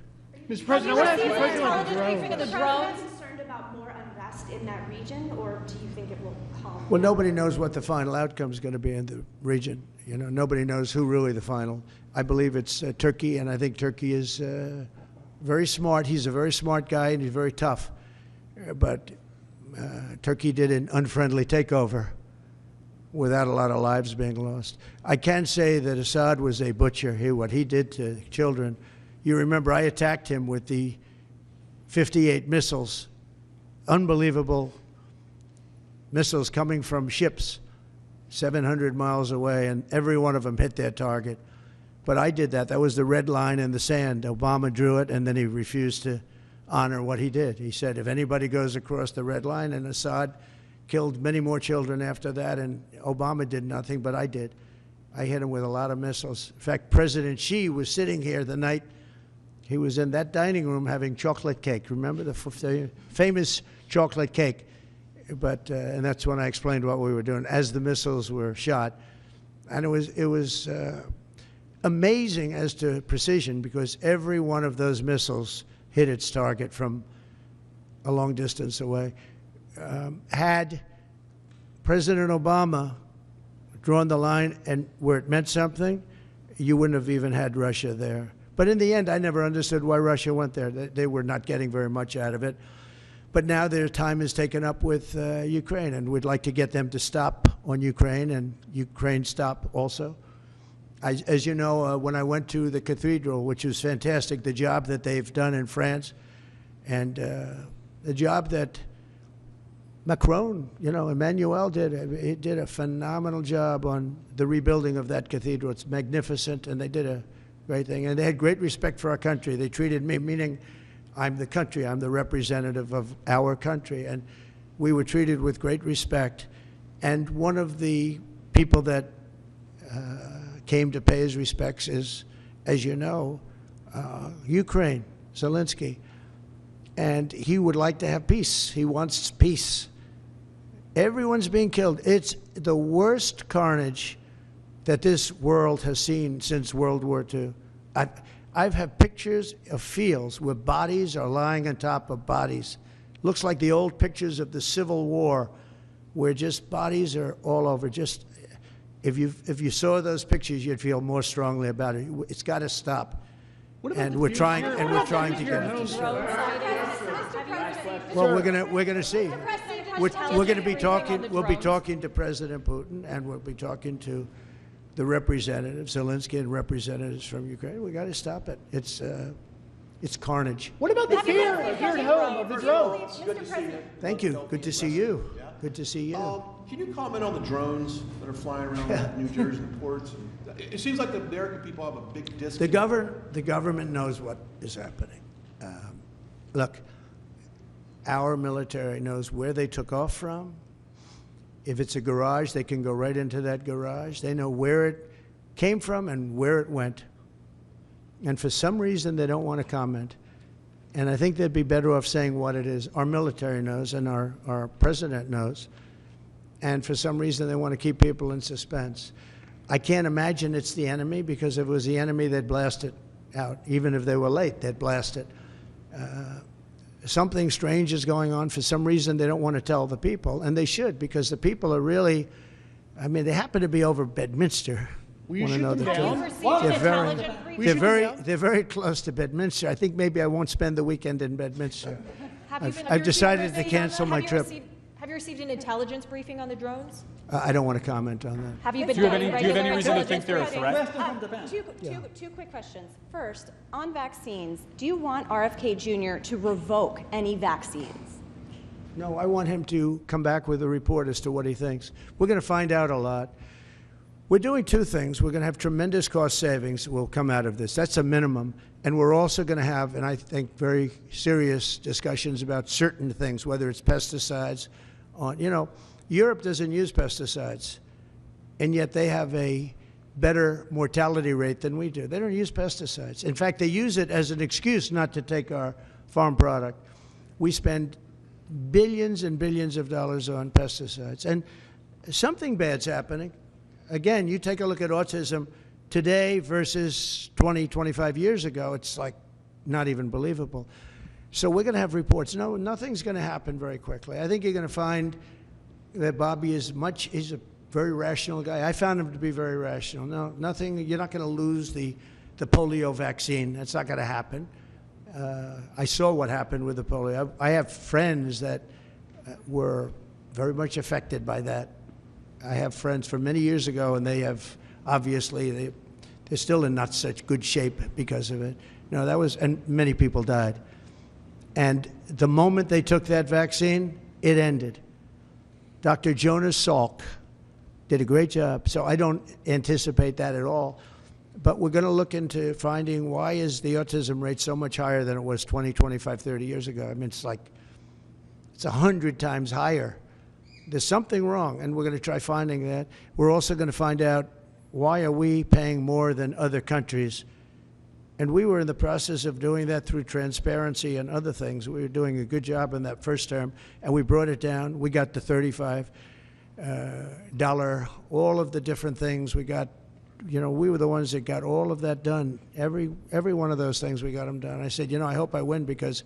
Mr. President, I want to ask you a question about the Are you drones. concerned about more unrest last in that region, or do you think it will calm Well, down? nobody knows what the final outcome is going to be in the region. You know, nobody knows who really the final. I believe it's Turkey, and I think Turkey is very smart. He's a very smart guy, and he's very tough. But Turkey did an unfriendly takeover without a lot of lives being lost. I can say that Assad was a butcher. What he did to children. You remember I attacked him with the 58 missiles, unbelievable missiles coming from ships 700 miles away, and every one of them hit their target. But I did that. That was the red line in the sand. Obama drew it, and then he refused to honor what he did. He said, if anybody goes across the red line, and Assad killed many more children after that, and Obama did nothing, but I did. I hit him with a lot of missiles. In fact, President Xi was sitting here the night he was in that dining room having chocolate cake. Remember the famous chocolate cake? But and that's when I explained what we were doing as the missiles were shot. And it was amazing as to precision, because every one of those missiles hit its target from a long distance away. Had President Obama drawn the line and where it meant something, you wouldn't have even had Russia there. But in the end, I never understood why Russia went there. They were not getting very much out of it. But now their time is taken up with Ukraine, and we'd like to get them to stop on Ukraine, and Ukraine stop also. As you know, when I went to the cathedral, which was fantastic, the job that they've done in France, and the job that Macron, Emmanuel he did a phenomenal job on the rebuilding of that cathedral. It's magnificent, and they did a great thing. And they had great respect for our country. They treated me, meaning I'm the country, I'm the representative of our country, and we were treated with great respect. And one of the people that came to pay his respects is, as you know, Ukraine, Zelensky. And he would like to have peace. He wants peace. Everyone's being killed. It's the worst carnage that this world has seen since World War II. I've had pictures of fields where bodies are lying on top of bodies. Looks like the old pictures of the Civil War, where just bodies are all over. Just if you saw those pictures, you'd feel more strongly about it. It's got to stop. And we're trying to get it to stop. Well, we're gonna see. We're going to be talking. We'll be talking to President Putin, and we'll be talking to the representatives, Zelensky and representatives from Ukraine. We got to stop it. It's carnage. What about the fear here at home of the drones? Good to see you. Thank you. Good to see you. Good to see you. Can you comment on the drones that are flying around New Jersey ports? It seems like the American people have a big disconnect. The government knows what is happening. Look, our military knows where they took off from. If it's a garage, they can go right into that garage. They know where it came from and where it went. And for some reason, they don't want to comment. And I think they'd be better off saying what it is. Our military knows, and our president knows. And for some reason, they want to keep people in suspense. I can't imagine it's the enemy, because if it was the enemy, they'd blast it out. Even if they were late, they'd blast it. Something strange is going on. For some reason, they don't want to tell the people, and they should, because the people are really, they happen to be over Bedminster. Will you shoot them down? They're very close to Bedminster. I think maybe I won't spend the weekend in Bedminster. I've decided to cancel my trip. Have you received an intelligence briefing on the drones? I don't want to comment on that. Have you been do you have any reason to think they're a threat? Two quick questions. First, on vaccines, do you want RFK Jr. to revoke any vaccines? No, I want him to come back with a report as to what he thinks. We're going to find out a lot. We're doing two things. We're going to have tremendous cost savings that will come out of this. That's a minimum. And we're also going to have, and I think, very serious discussions about certain things, whether it's pesticides. Europe doesn't use pesticides, and yet they have a better mortality rate than we do. They don't use pesticides. In fact, they use it as an excuse not to take our farm product. We spend billions and billions of dollars on pesticides, and something bad's happening. Again, you take a look at autism today versus 20, 25 years ago, it's like not even believable. So we're going to have reports. No, nothing's going to happen very quickly. I think you're going to find that Bobby he's a very rational guy. I found him to be very rational. No, nothing, you're not going to lose the polio vaccine. That's not going to happen. I saw what happened with the polio. I have friends that were very much affected by that. I have friends from many years ago, and they have, obviously, they're still in not such good shape because of it. No, and many people died. And the moment they took that vaccine, it ended. Dr. Jonas Salk did a great job, so I don't anticipate that at all. But we're going to look into finding why is the autism rate so much higher than it was 20, 25, 30 years ago. I mean, it's 100 times higher. There's something wrong, and we're going to try finding that. We're also going to find out why are we paying more than other countries. And we were in the process of doing that through transparency and other things. We were doing a good job in that first term, and we brought it down. We got the $35, all of the different things. We got, we were the ones that got all of that done. Every one of those things, we got them done. I said, I hope I win, because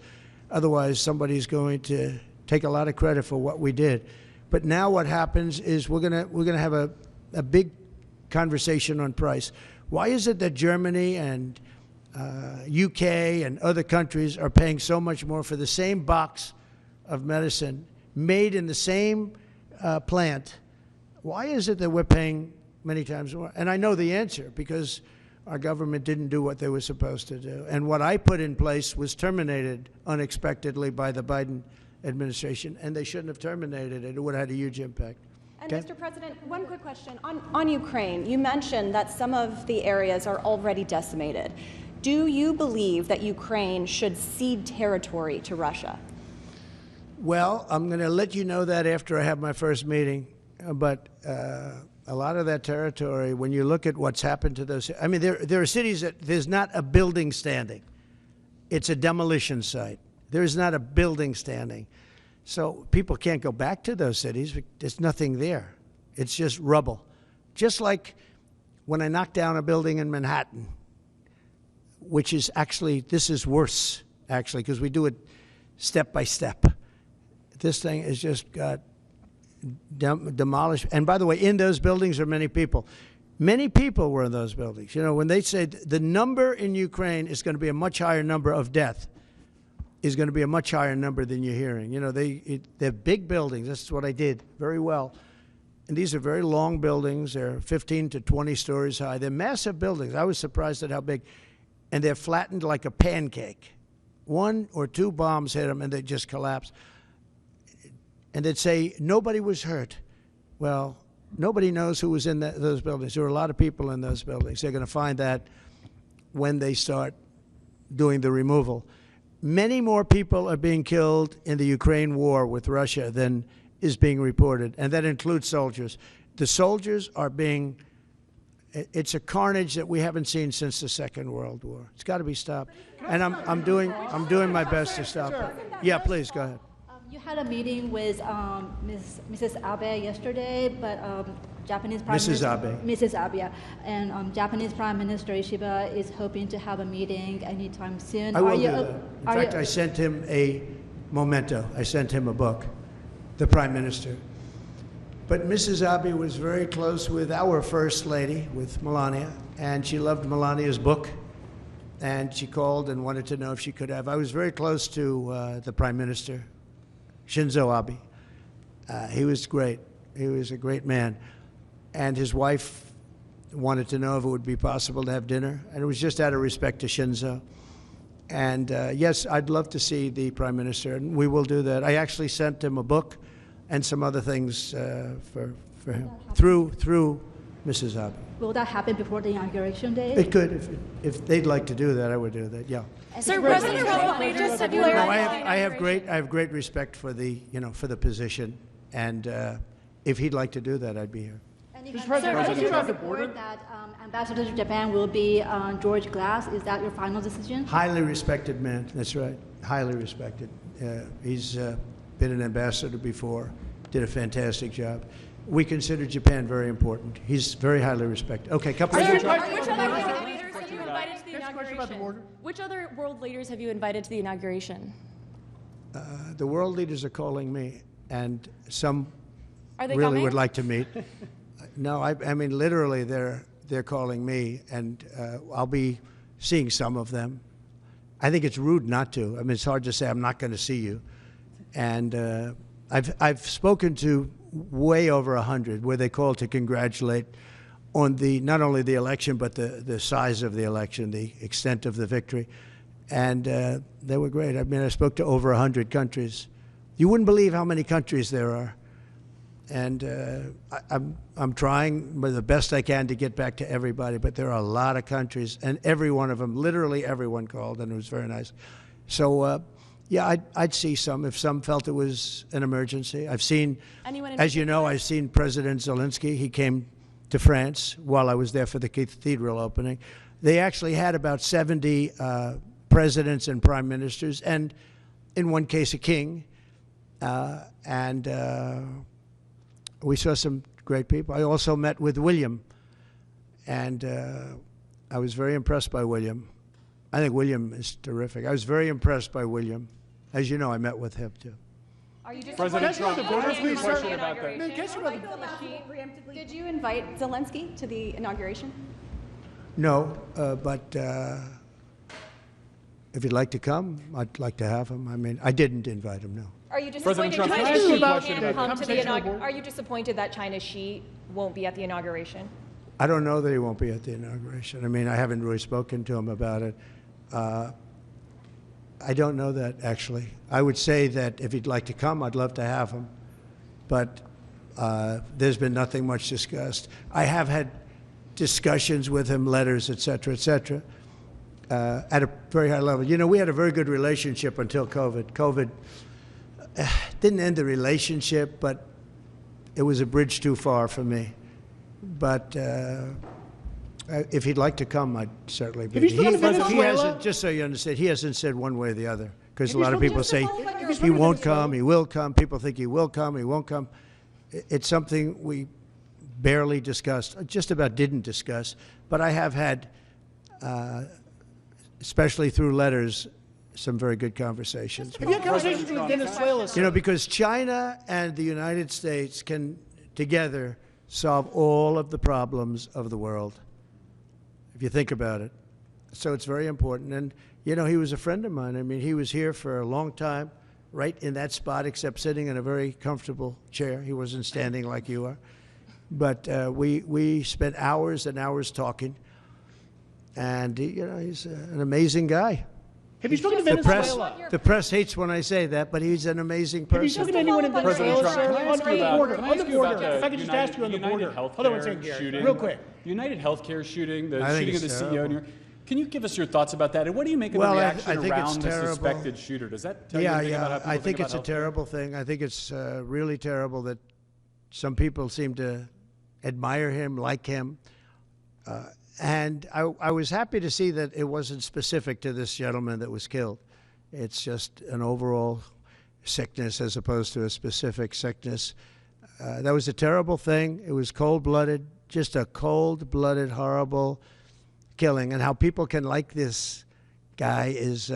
otherwise somebody's going to take a lot of credit for what we did. But now what happens is we're gonna have a big conversation on price. Why is it that Germany and UK and other countries are paying so much more for the same box of medicine made in the same plant? Why is it that we're paying many times more? And I know the answer, because our government didn't do what they were supposed to do. And what I put in place was terminated unexpectedly by the Biden administration, and they shouldn't have terminated it. It would have had a huge impact. And Okay? Mr. President, one quick question. On Ukraine, you mentioned that some of the areas are already decimated. Do you believe that Ukraine should cede territory to Russia? Well, I'm going to let you know that after I have my first meeting. But a lot of that territory, when you look at what's happened to those, I mean, there are cities that there's not a building standing. It's a demolition site. There's not a building standing. So people can't go back to those cities. There's nothing there. It's just rubble. Just like when I knocked down a building in Manhattan, which is actually, this is worse, actually, because we do it step by step. This thing has just got demolished. And by the way, in those buildings are many people. Many people were in those buildings. When they say the number in Ukraine is going to be a much higher number of death, is going to be a much higher number than you're hearing. They're big buildings. That's what I did very well. And these are very long buildings. They're 15 to 20 stories high. They're massive buildings. I was surprised at how big. And they're flattened like a pancake. 1 or 2 bombs hit them, and they just collapsed. And they'd say, nobody was hurt. Well, nobody knows who was in those buildings. There were a lot of people in those buildings. They're going to find that when they start doing the removal. Many more people are being killed in the Ukraine war with Russia than is being reported, and that includes soldiers. The soldiers are being, it's a carnage that we haven't seen since the Second World War. It's got to be stopped, and I'm doing my best to stop it. Yeah, please go ahead. You had a meeting with Mrs. Abe yesterday, but Japanese Prime Minister Mrs. Abe, and Japanese Prime Minister Ishiba is hoping to have a meeting anytime soon. I will do that. In fact, I sent him a memento. I sent him a book, the Prime Minister. But Mrs. Abe was very close with our First Lady, with Melania, and she loved Melania's book, and she called and wanted to know if she could have. I was very close to the Prime Minister, Shinzo Abe. He was great. He was a great man. And his wife wanted to know if it would be possible to have dinner. And it was just out of respect to Shinzo. And yes, I'd love to see the Prime Minister, and we will do that. I actually sent him a book and some other things for him through Mrs. Abe. Will that happen before the inauguration day? It could. If they'd like to do that, I would do that, yeah. Sir, President Trump, just to clarify. I have great respect for the position, and if he'd like to do that, I'd be here. And you have report that Ambassador to Japan will be George Glass. Is that your final decision? Highly respected man. That's right. Highly respected. He's been an ambassador before. Did a fantastic job. We consider Japan very important. He's very highly respected. Okay, couple of Which other world leaders have you invited to the inauguration? Which other world leaders have you invited to the inauguration? The world leaders are calling me, and some Are they really coming? would like to meet. No, I mean literally, they're calling me, and I'll be seeing some of them. I think it's rude not to. I mean, it's hard to say I'm not going to see you, and I've spoken to way over 100 where they called to congratulate on the not only the election but the size of the election, the extent of the victory, and they were great. I mean, I spoke to over 100 countries. You wouldn't believe how many countries there are, and I'm trying the best I can to get back to everybody. But there are a lot of countries, and every one of them, literally everyone called, and it was very nice. So. Yeah, I'd see some if some felt it was an emergency. I've seen, as you know, I've seen President Zelensky. He came to France while I was there for the cathedral opening. They actually had about 70 presidents and prime ministers, and in one case, a king. And we saw some great people. I also met with William, and I was very impressed by William. I think William is terrific. I was very impressed by William. As you know, I met with him, too. Are you just President Trump, Can I ask you a question about that. Did you invite Zelensky to the inauguration? No, but if you'd like to come, I'd like to have him. I mean, I didn't invite him, no. Are you President disappointed Trump, China can I ask you a Xi question can't about come to the conversational inauguration? board? Are you disappointed that China Xi won't be at the inauguration? I don't know that he won't be at the inauguration. I mean, I haven't really spoken to him about it. I don't know that, actually. I would say that if he'd like to come, I'd love to have him. But there's been nothing much discussed. I have had discussions with him, letters, et cetera, at a very high level. You know, we had a very good relationship until COVID. COVID didn't end the relationship, but it was a bridge too far for me. But if he'd like to come, I'd certainly be. Have you spoken to Venezuela? He hasn't, just so you understand, he hasn't said one way or the other. Because a Have you lot of spoken people to say Venezuela? he won't come, he will come. People think he will come, he won't come. It's something we barely discussed, just about didn't discuss. But I have had, especially through letters, some very good conversations. Have you had conversations with Venezuela? You know, because China and the United States can together solve all of the problems of the world, if you think about it. So it's very important. And, you know, he was a friend of mine. I mean, he was here for a long time, right in that spot, except sitting in a very comfortable chair. He wasn't standing like you are. But we spent hours and hours talking. And, you know, he's an amazing guy. Have you spoken to Venezuela? The press hates when I say that, but he's an amazing person. Have you spoken to anyone in President Venezuela, Trump, sir? can I ask you On the about- border. can I On the ask you about border. If I could just ask you on the border. Hold on one second, Gary. shooting? Real quick. United Healthcare shooting, the I think shooting of the it's CEO. terrible. Can you give us your thoughts about that? And what do you make of Well, the I reaction think it's around the terrible. suspected shooter? Does that tell you anything about how people I think it's a about healthcare? terrible thing. I think it's really terrible that some people seem to admire him, like him. And I was happy to see that it wasn't specific to this gentleman that was killed. It's just an overall sickness as opposed to a specific sickness. That was a terrible thing. It was cold-blooded, just a cold-blooded, horrible killing. And how people can like this guy is,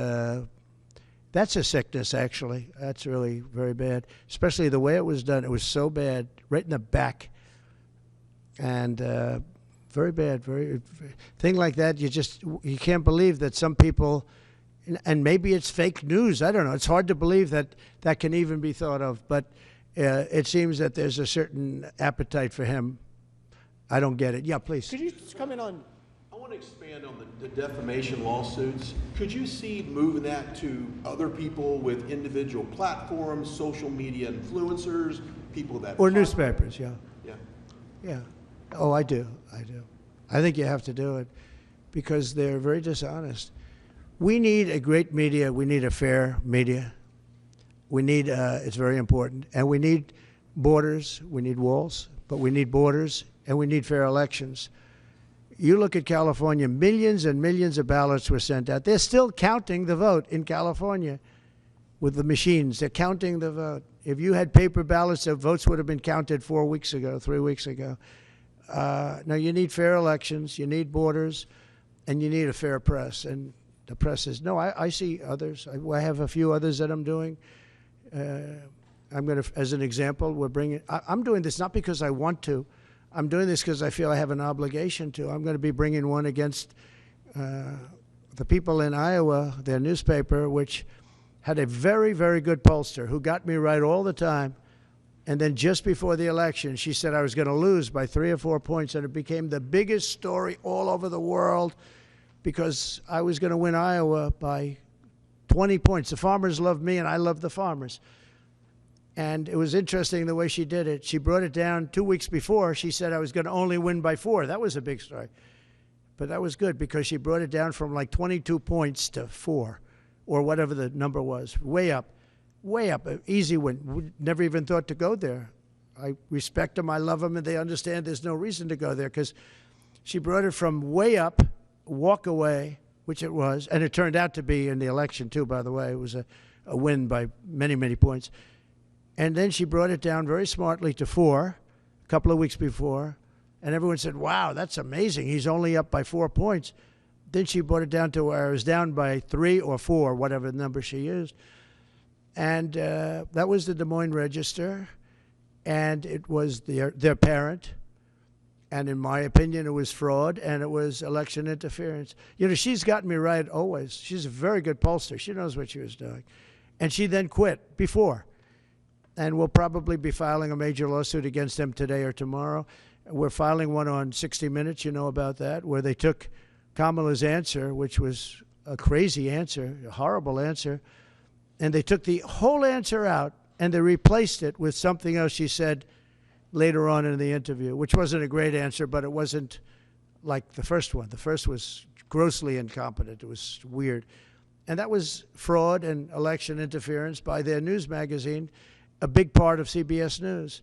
that's a sickness, actually. That's really very bad, especially the way it was done. It was so bad, right in the back. And very bad, thing like that, you can't believe that some people, and maybe it's fake news, I don't know. It's hard to believe that that can even be thought of, but it seems that there's a certain appetite for him. I don't get it. Yeah, please. Could you just comment on? I want to expand on the defamation lawsuits. Could you see moving that to other people with individual platforms, social media influencers, people that... Or newspapers, yeah. Yeah. Yeah. Oh, I do. I think you have to do it because they're very dishonest. We need a great media. We need a fair media. We need, it's very important. And we need borders. We need walls, but we need borders, and we need fair elections. You look at California, millions and millions of ballots were sent out. They're still counting the vote in California with the machines. They're counting the vote. If you had paper ballots, the votes would have been counted 4 weeks ago, 3 weeks ago. Now, you need fair elections, you need borders, and you need a fair press. And the press is, no, I see others. I have a few others that I'm doing. I'm going to, as an example, we're bringing, I'm doing this not because I want to. I'm doing this because I feel I have an obligation to. I'm going to be bringing one against the people in Iowa, their newspaper, which had a very, very good pollster who got me right all the time. And then just before the election, she said I was going to lose by 3 or 4 points, and it became the biggest story all over the world because I was going to win Iowa by 20 points. The farmers loved me, and I loved the farmers. And it was interesting the way she did it. She brought it down 2 weeks before. She said I was going to only win by 4. That was a big story. But that was good because she brought it down from like 22 points to 4 or whatever the number was. Way up, an easy win. We never even thought to go there. I respect them, I love them, and they understand there's no reason to go there because she brought it from way up, walk away, which it was, and it turned out to be in the election too, by the way. It was a win by many, many points. And then she brought it down very smartly to 4 a couple of weeks before. And everyone said, wow, that's amazing. He's only up by 4 points. Then she brought it down to where it was down by 3 or 4, whatever the number she used. And that was the Des Moines Register. And it was their parent. And in my opinion, it was fraud and it was election interference. You know, she's gotten me right always. She's a very good pollster. She knows what she was doing. And she then quit before. And we'll probably be filing a major lawsuit against them today or tomorrow. We're filing one on 60 Minutes, you know about that, where they took Kamala's answer, which was a crazy answer, a horrible answer, and they took the whole answer out and they replaced it with something else she said later on in the interview, which wasn't a great answer, but it wasn't like the first one. The first was grossly incompetent. It was weird. And that was fraud and election interference by their news magazine, a big part of CBS News.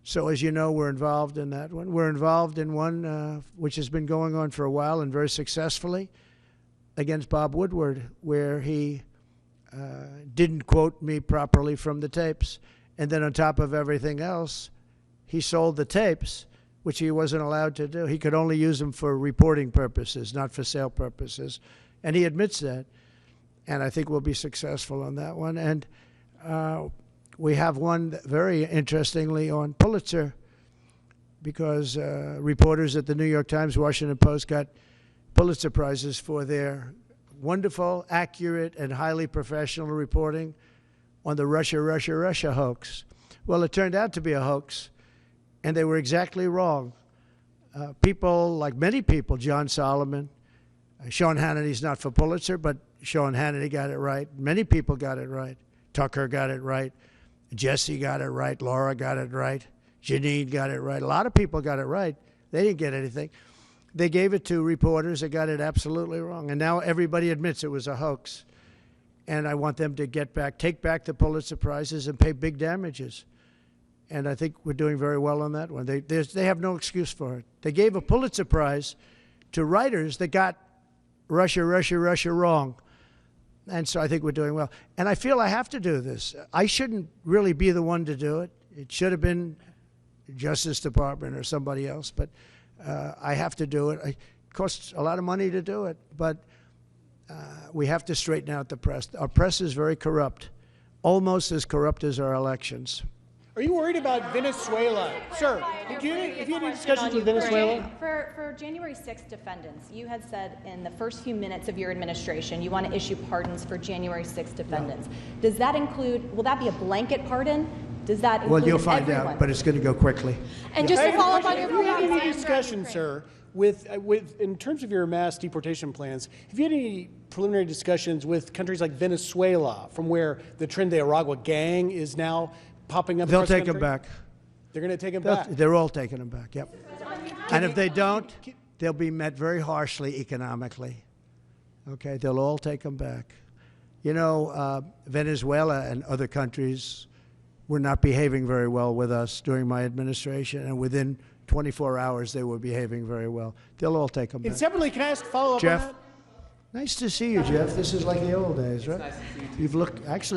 So as you know, we're involved in that one. We're involved in one which has been going on for a while and very successfully against Bob Woodward, where he didn't quote me properly from the tapes. And then on top of everything else, he sold the tapes, which he wasn't allowed to do. He could only use them for reporting purposes, not for sale purposes. And he admits that. And I think we'll be successful on that one. And we have one very interestingly on Pulitzer because reporters at the New York Times, Washington Post got Pulitzer Prizes for their wonderful, accurate, and highly professional reporting on the Russia hoax. Well, it turned out to be a hoax, and they were exactly wrong. People, like many people, John Solomon, Sean Hannity's not for Pulitzer, but Sean Hannity got it right. Many people got it right. Tucker got it right. Jesse got it right. Laura got it right. Janine got it right. A lot of people got it right. They didn't get anything. They gave it to reporters that got it absolutely wrong. And now everybody admits it was a hoax. And I want them to take back the Pulitzer Prizes and pay big damages. And I think we're doing very well on that one. They have no excuse for it. They gave a Pulitzer Prize to writers that got Russia wrong. And so I think we're doing well. And I feel I have to do this. I shouldn't really be the one to do it. It should have been the Justice Department or somebody else, but I have to do it. It costs a lot of money to do it, but we have to straighten out the press. Our press is very corrupt, almost as corrupt as our elections. Are you worried about Venezuela? Sir, have you had any discussions with Venezuela? For January 6th defendants, you had said in the first few minutes of your administration you want to issue pardons for January 6th defendants. No. Does that include, will that be a blanket pardon? Does that include Well, you'll find everyone? out, but it's going to go quickly. And just to follow up on your Have you had any discussion, sir, with in terms of your mass deportation plans, have you had any preliminary discussions with countries like Venezuela, from where the Tren de Aragua gang is now popping up? They'll take them back. They're going to take them back? They're all taking them back, yep. And if they don't, they'll be met very harshly economically. Okay, they'll all take them back. You know, Venezuela and other countries were not behaving very well with us during my administration, and within 24 hours they were behaving very well. They'll all take them back. And separately, can I ask a follow-up Jeff, on that? Nice to see you, Jeff. This is like the old days, right? Nice to see you too.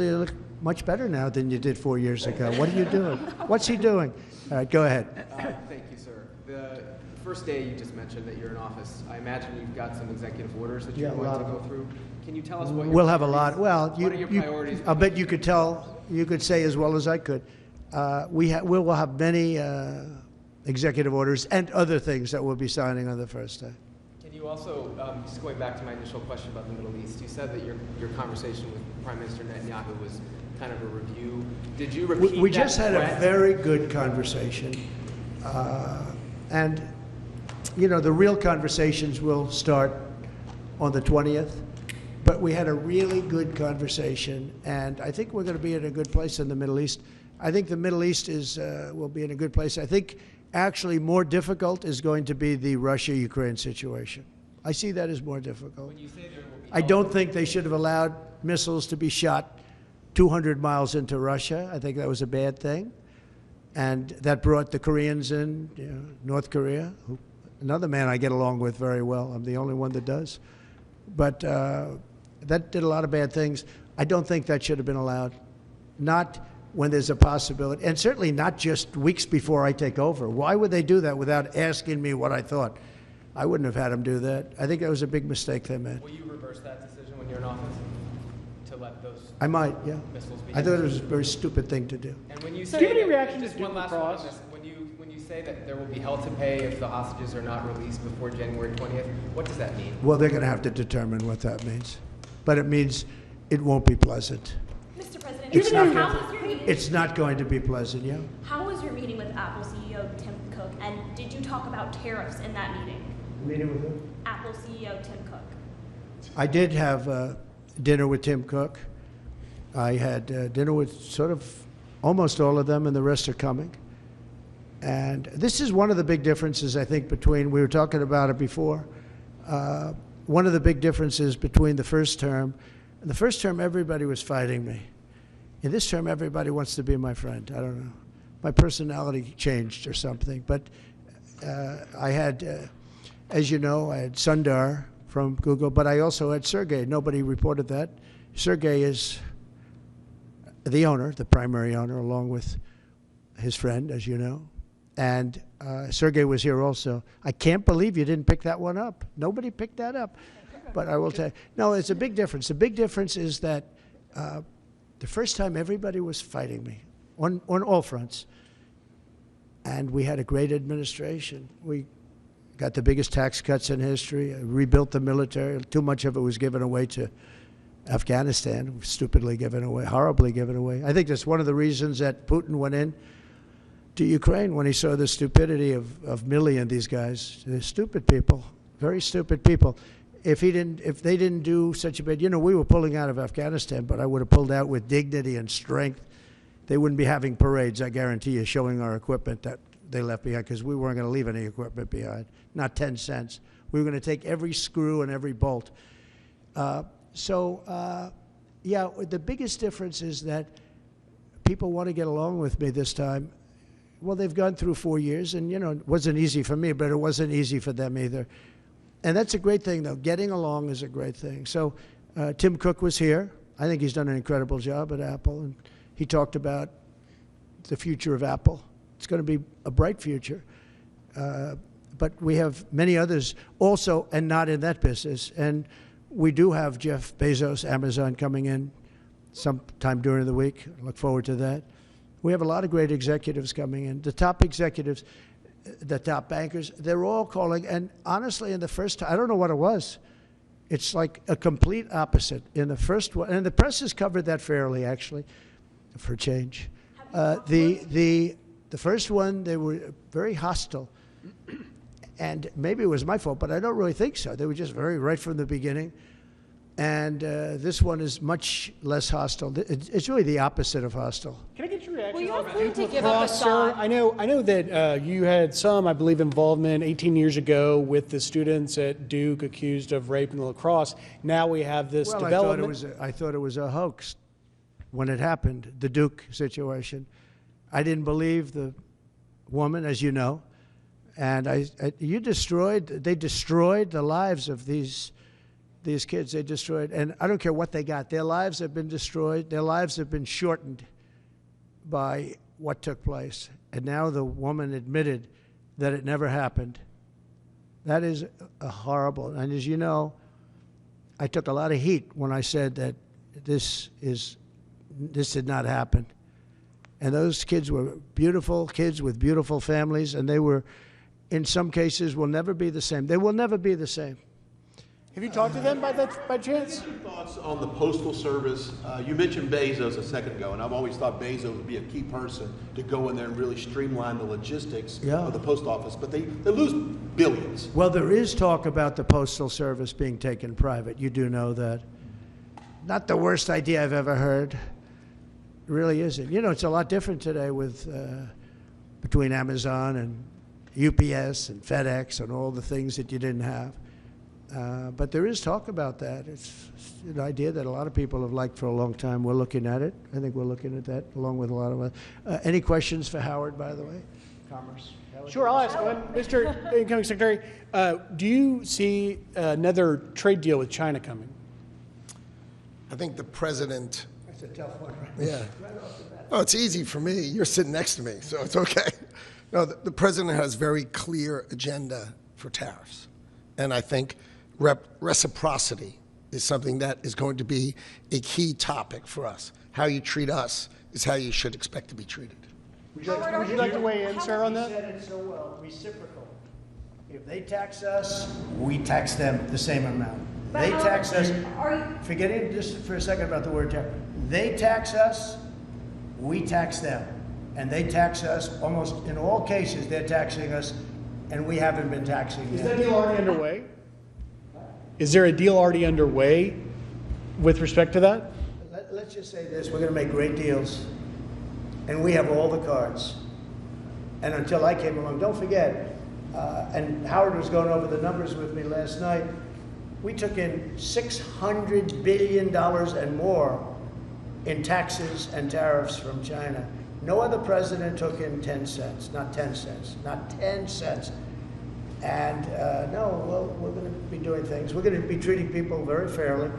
You look much better now than you did 4 years ago. What are you doing? What's he doing? All right, go ahead. Thank you, sir. The first day you just mentioned that you're in office, I imagine you've got some executive orders that you're going to go through. Can you tell us what We'll have a lot. Well, what are your priorities? I'll bet you could tell you could say as well as I could. We will have many executive orders and other things that we'll be signing on the first day. Can you also, just going back to my initial question about the Middle East, you said that your conversation with Prime Minister Netanyahu was kind of a review. Did you repeat We that just had threat? a very good conversation. And, you know, the real conversations will start on the 20th. But we had a really good conversation, and I think we're going to be in a good place in the Middle East. I think the Middle East will be in a good place. I think actually more difficult is going to be the Russia-Ukraine situation. I see that as more difficult. When you say there will be I don't think they should have allowed missiles to be shot 200 miles into Russia. I think that was a bad thing. And that brought the Koreans in, you know, North Korea, another man I get along with very well. I'm the only one that does. But that did a lot of bad things. I don't think that should have been allowed. Not when there's a possibility, and certainly not just weeks before I take over. Why would they do that without asking me what I thought? I wouldn't have had them do that. I think that was a big mistake they made. Will you reverse that decision when you're in office? To let those I might, yeah. missiles be I thought it was a very stupid thing to do. And when you So say do you have any that- reaction just to one Duke last one on Cross? this. When you say that there will be hell to pay if the hostages are not released before January 20th, what does that mean? Well, they're going to have to determine what that means. But it means it won't be pleasant. Mr. President, It's not, how was your meeting? it's not going to be pleasant, yeah? How was your meeting with Apple CEO Tim Cook, and did you talk about tariffs in that meeting? Meeting with who? Apple CEO Tim Cook. I did have dinner with Tim Cook. I had dinner with sort of almost all of them, and the rest are coming. And this is one of the big differences, I think, between, we were talking about it before, one of the big differences between the first term. In the first term, everybody was fighting me. In this term, everybody wants to be my friend. I don't know. My personality changed or something. But I had, as you know, I had Sundar from Google, but I also had Sergey. Nobody reported that. Sergey is the owner, the primary owner, along with his friend, as you know. And Sergey was here also. I can't believe you didn't pick that one up. Nobody picked that up. But I will tell you, no, it's a big difference. The big difference is that the first time everybody was fighting me on all fronts. And we had a great administration. We got the biggest tax cuts in history, rebuilt the military. Too much of it was given away to Afghanistan, stupidly given away, horribly given away. I think that's one of the reasons that Putin went in to Ukraine when he saw the stupidity of Milley and these guys. They're stupid people, very stupid people. If they didn't do such a bad, you know, we were pulling out of Afghanistan, but I would have pulled out with dignity and strength. They wouldn't be having parades, I guarantee you, showing our equipment that they left behind, because we weren't going to leave any equipment behind, not 10 cents. We were going to take every screw and every bolt. Yeah, the biggest difference is that people want to get along with me this time. Well, they've gone through 4 years, and, you know, it wasn't easy for me, but it wasn't easy for them either. And that's a great thing, though. Getting along is a great thing. So Tim Cook was here. I think he's done an incredible job at Apple, and he talked about the future of Apple. It's going to be a bright future. But we have many others also, and not in that business. And we do have Jeff Bezos, Amazon, coming in sometime during the week. I look forward to that. We have a lot of great executives coming in. The top executives, the top bankers, they're all calling. And honestly, in the first time, I don't know what it was. It's like a complete opposite. In the first one, and the press has covered that fairly, actually, for change. The first one, they were very hostile. And maybe it was my fault, but I don't really think so. They were just very right from the beginning. And this one is much less hostile. It's really the opposite of hostile. Can I get your reaction? Well, you on don't need to Duke give up a lacrosse, sir? song. I know that you had some, I believe, involvement 18 years ago with the students at Duke accused of rape in the lacrosse. Now we have this development. I thought it was a hoax when it happened, the Duke situation. I didn't believe the woman, as you know. And they destroyed the lives of these kids. They destroyed, and I don't care what they got. Their lives have been destroyed. Their lives have been shortened by what took place. And now the woman admitted that it never happened. That is a horrible. And as you know, I took a lot of heat when I said that this is this did not happen. And those kids were beautiful kids with beautiful families, and they were, in some cases, will never be the same. They will never be the same. Have you talked to them by chance? What are your thoughts on the Postal Service? You mentioned Bezos a second ago, and I've always thought Bezos would be a key person to go in there and really streamline the logistics of the post office, but they lose billions. Well, there is talk about the Postal Service being taken private. You do know that. Not the worst idea I've ever heard. It really isn't. You know, it's a lot different today with between Amazon and UPS and FedEx and all the things that you didn't have. But there is talk about that. It's an idea that a lot of people have liked for a long time. We're looking at it. I think we're looking at that along with a lot of other. Any questions for Howard, by the way? Commerce. Sure, I'll ask one. Mr. Incoming Secretary, do you see another trade deal with China coming? I think the president. That's a tough one, right? Yeah. Oh, it's easy for me. You're sitting next to me, so it's okay. No, the president has very clear agenda for tariffs. And I think reciprocity is something that is going to be a key topic for us. How you treat us is how you should expect to be treated. Would you like to weigh in, sir, on that? You said it so well, reciprocal. If they tax us, we tax them the same amount. They tax us, forgetting just for a second about the word tax, they tax us, we tax them. And they tax us, almost in all cases, they're taxing us, and we haven't been taxing them. Is that deal already underway? Is there a deal already underway with respect to that? Let's just say this, we're going to make great deals, and we have all the cards. And until I came along, don't forget, and Howard was going over the numbers with me last night, we took in $600 billion and more in taxes and tariffs from China. No other president took in 10 cents, not 10 cents, not 10 cents. And no, well, we're going to be doing things. We're going to be treating people very fairly.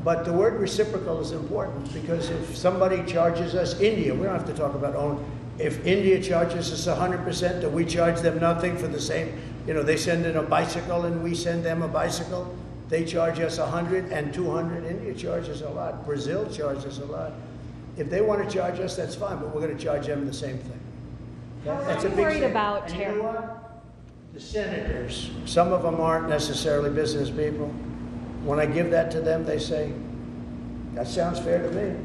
But the word reciprocal is important because if somebody charges us, India, we don't have to talk about own. If India charges us 100%, do we charge them nothing for the same? You know, they send in a bicycle and we send them a bicycle. They charge us 100 and 200. India charges a lot. Brazil charges a lot. If they want to charge us, that's fine, but we're going to charge them the same thing. That's a big worried thing. about And you know what? The senators, some of them aren't necessarily business people. When I give that to them, they say, that sounds fair to me.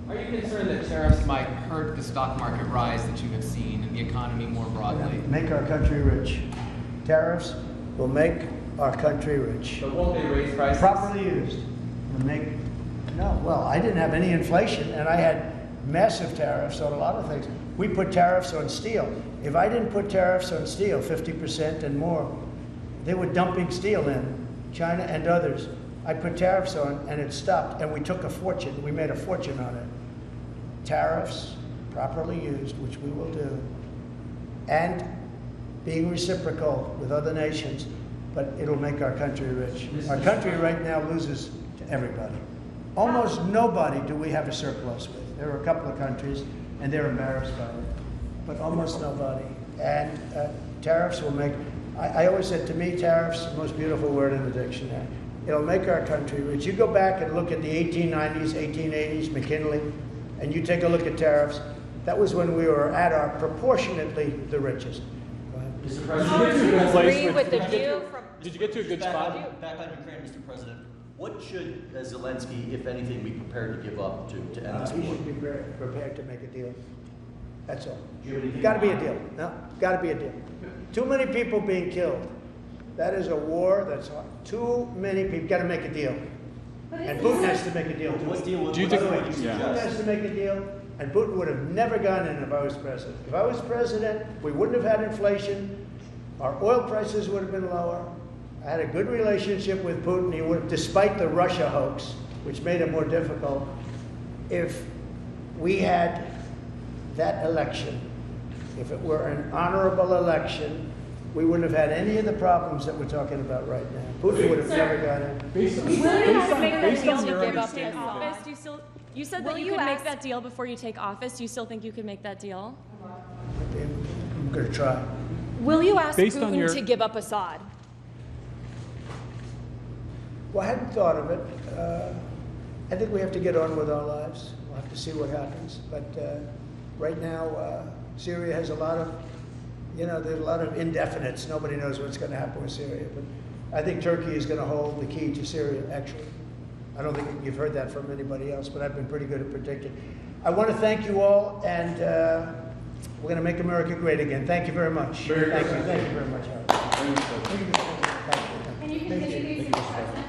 Are you concerned that tariffs might hurt the stock market rise that you have seen and the economy more broadly? Make our country rich. Tariffs will make our country rich. But won't they raise prices? Properly used. No, well, I didn't have any inflation, and I had massive tariffs on a lot of things. We put tariffs on steel. If I didn't put tariffs on steel, 50% and more, they were dumping steel in, China and others. I put tariffs on, and it stopped, and we took a fortune. We made a fortune on it. Tariffs, properly used, which we will do, and being reciprocal with other nations, but it'll make our country rich. Our country right now loses to everybody. Almost nobody do we have a surplus with. There are a couple of countries, and they're embarrassed by it, but almost nobody. And tariffs will make, I always said, to me, tariffs, the most beautiful word in the dictionary. It'll make our country rich. You go back and look at the 1890s, 1880s, McKinley, and you take a look at tariffs. That was when we were at our proportionately the richest. Mr. President, did you get to a good spot? Back on Ukraine, Mr. President. What should Zelensky, if anything, be prepared to give up to end this war? He should be prepared to make a deal. That's all. Got to be a deal. No, got to be a deal. Too many people being killed. That is a war that's hard. Too many people. Got to make a deal. And Putin has to make a deal. What deal? Do you think Putin has to make a deal? And Putin would have never gone in if I was president. If I was president, we wouldn't have had inflation. Our oil prices would have been lower. I had a good relationship with Putin. He would, despite the Russia hoax, which made it more difficult. If we had that election, if it were an honorable election, we wouldn't have had any of the problems that we're talking about right now. Putin would have never got in. Based on your understanding of office, you said that you could make that deal before you take office. Do you still think you could make that deal? I'm going to try. Will you ask Putin to give up Assad? Well, I hadn't thought of it. I think we have to get on with our lives. We'll have to see what happens. But right now, Syria has a lot of, there's a lot of indefinites. Nobody knows what's going to happen with Syria. But I think Turkey is going to hold the key to Syria, actually. I don't think you've heard that from anybody else, but I've been pretty good at predicting. I want to thank you all, and we're going to make America great again. Thank you very much. Thank you very much, Howard. And you can introduce the president.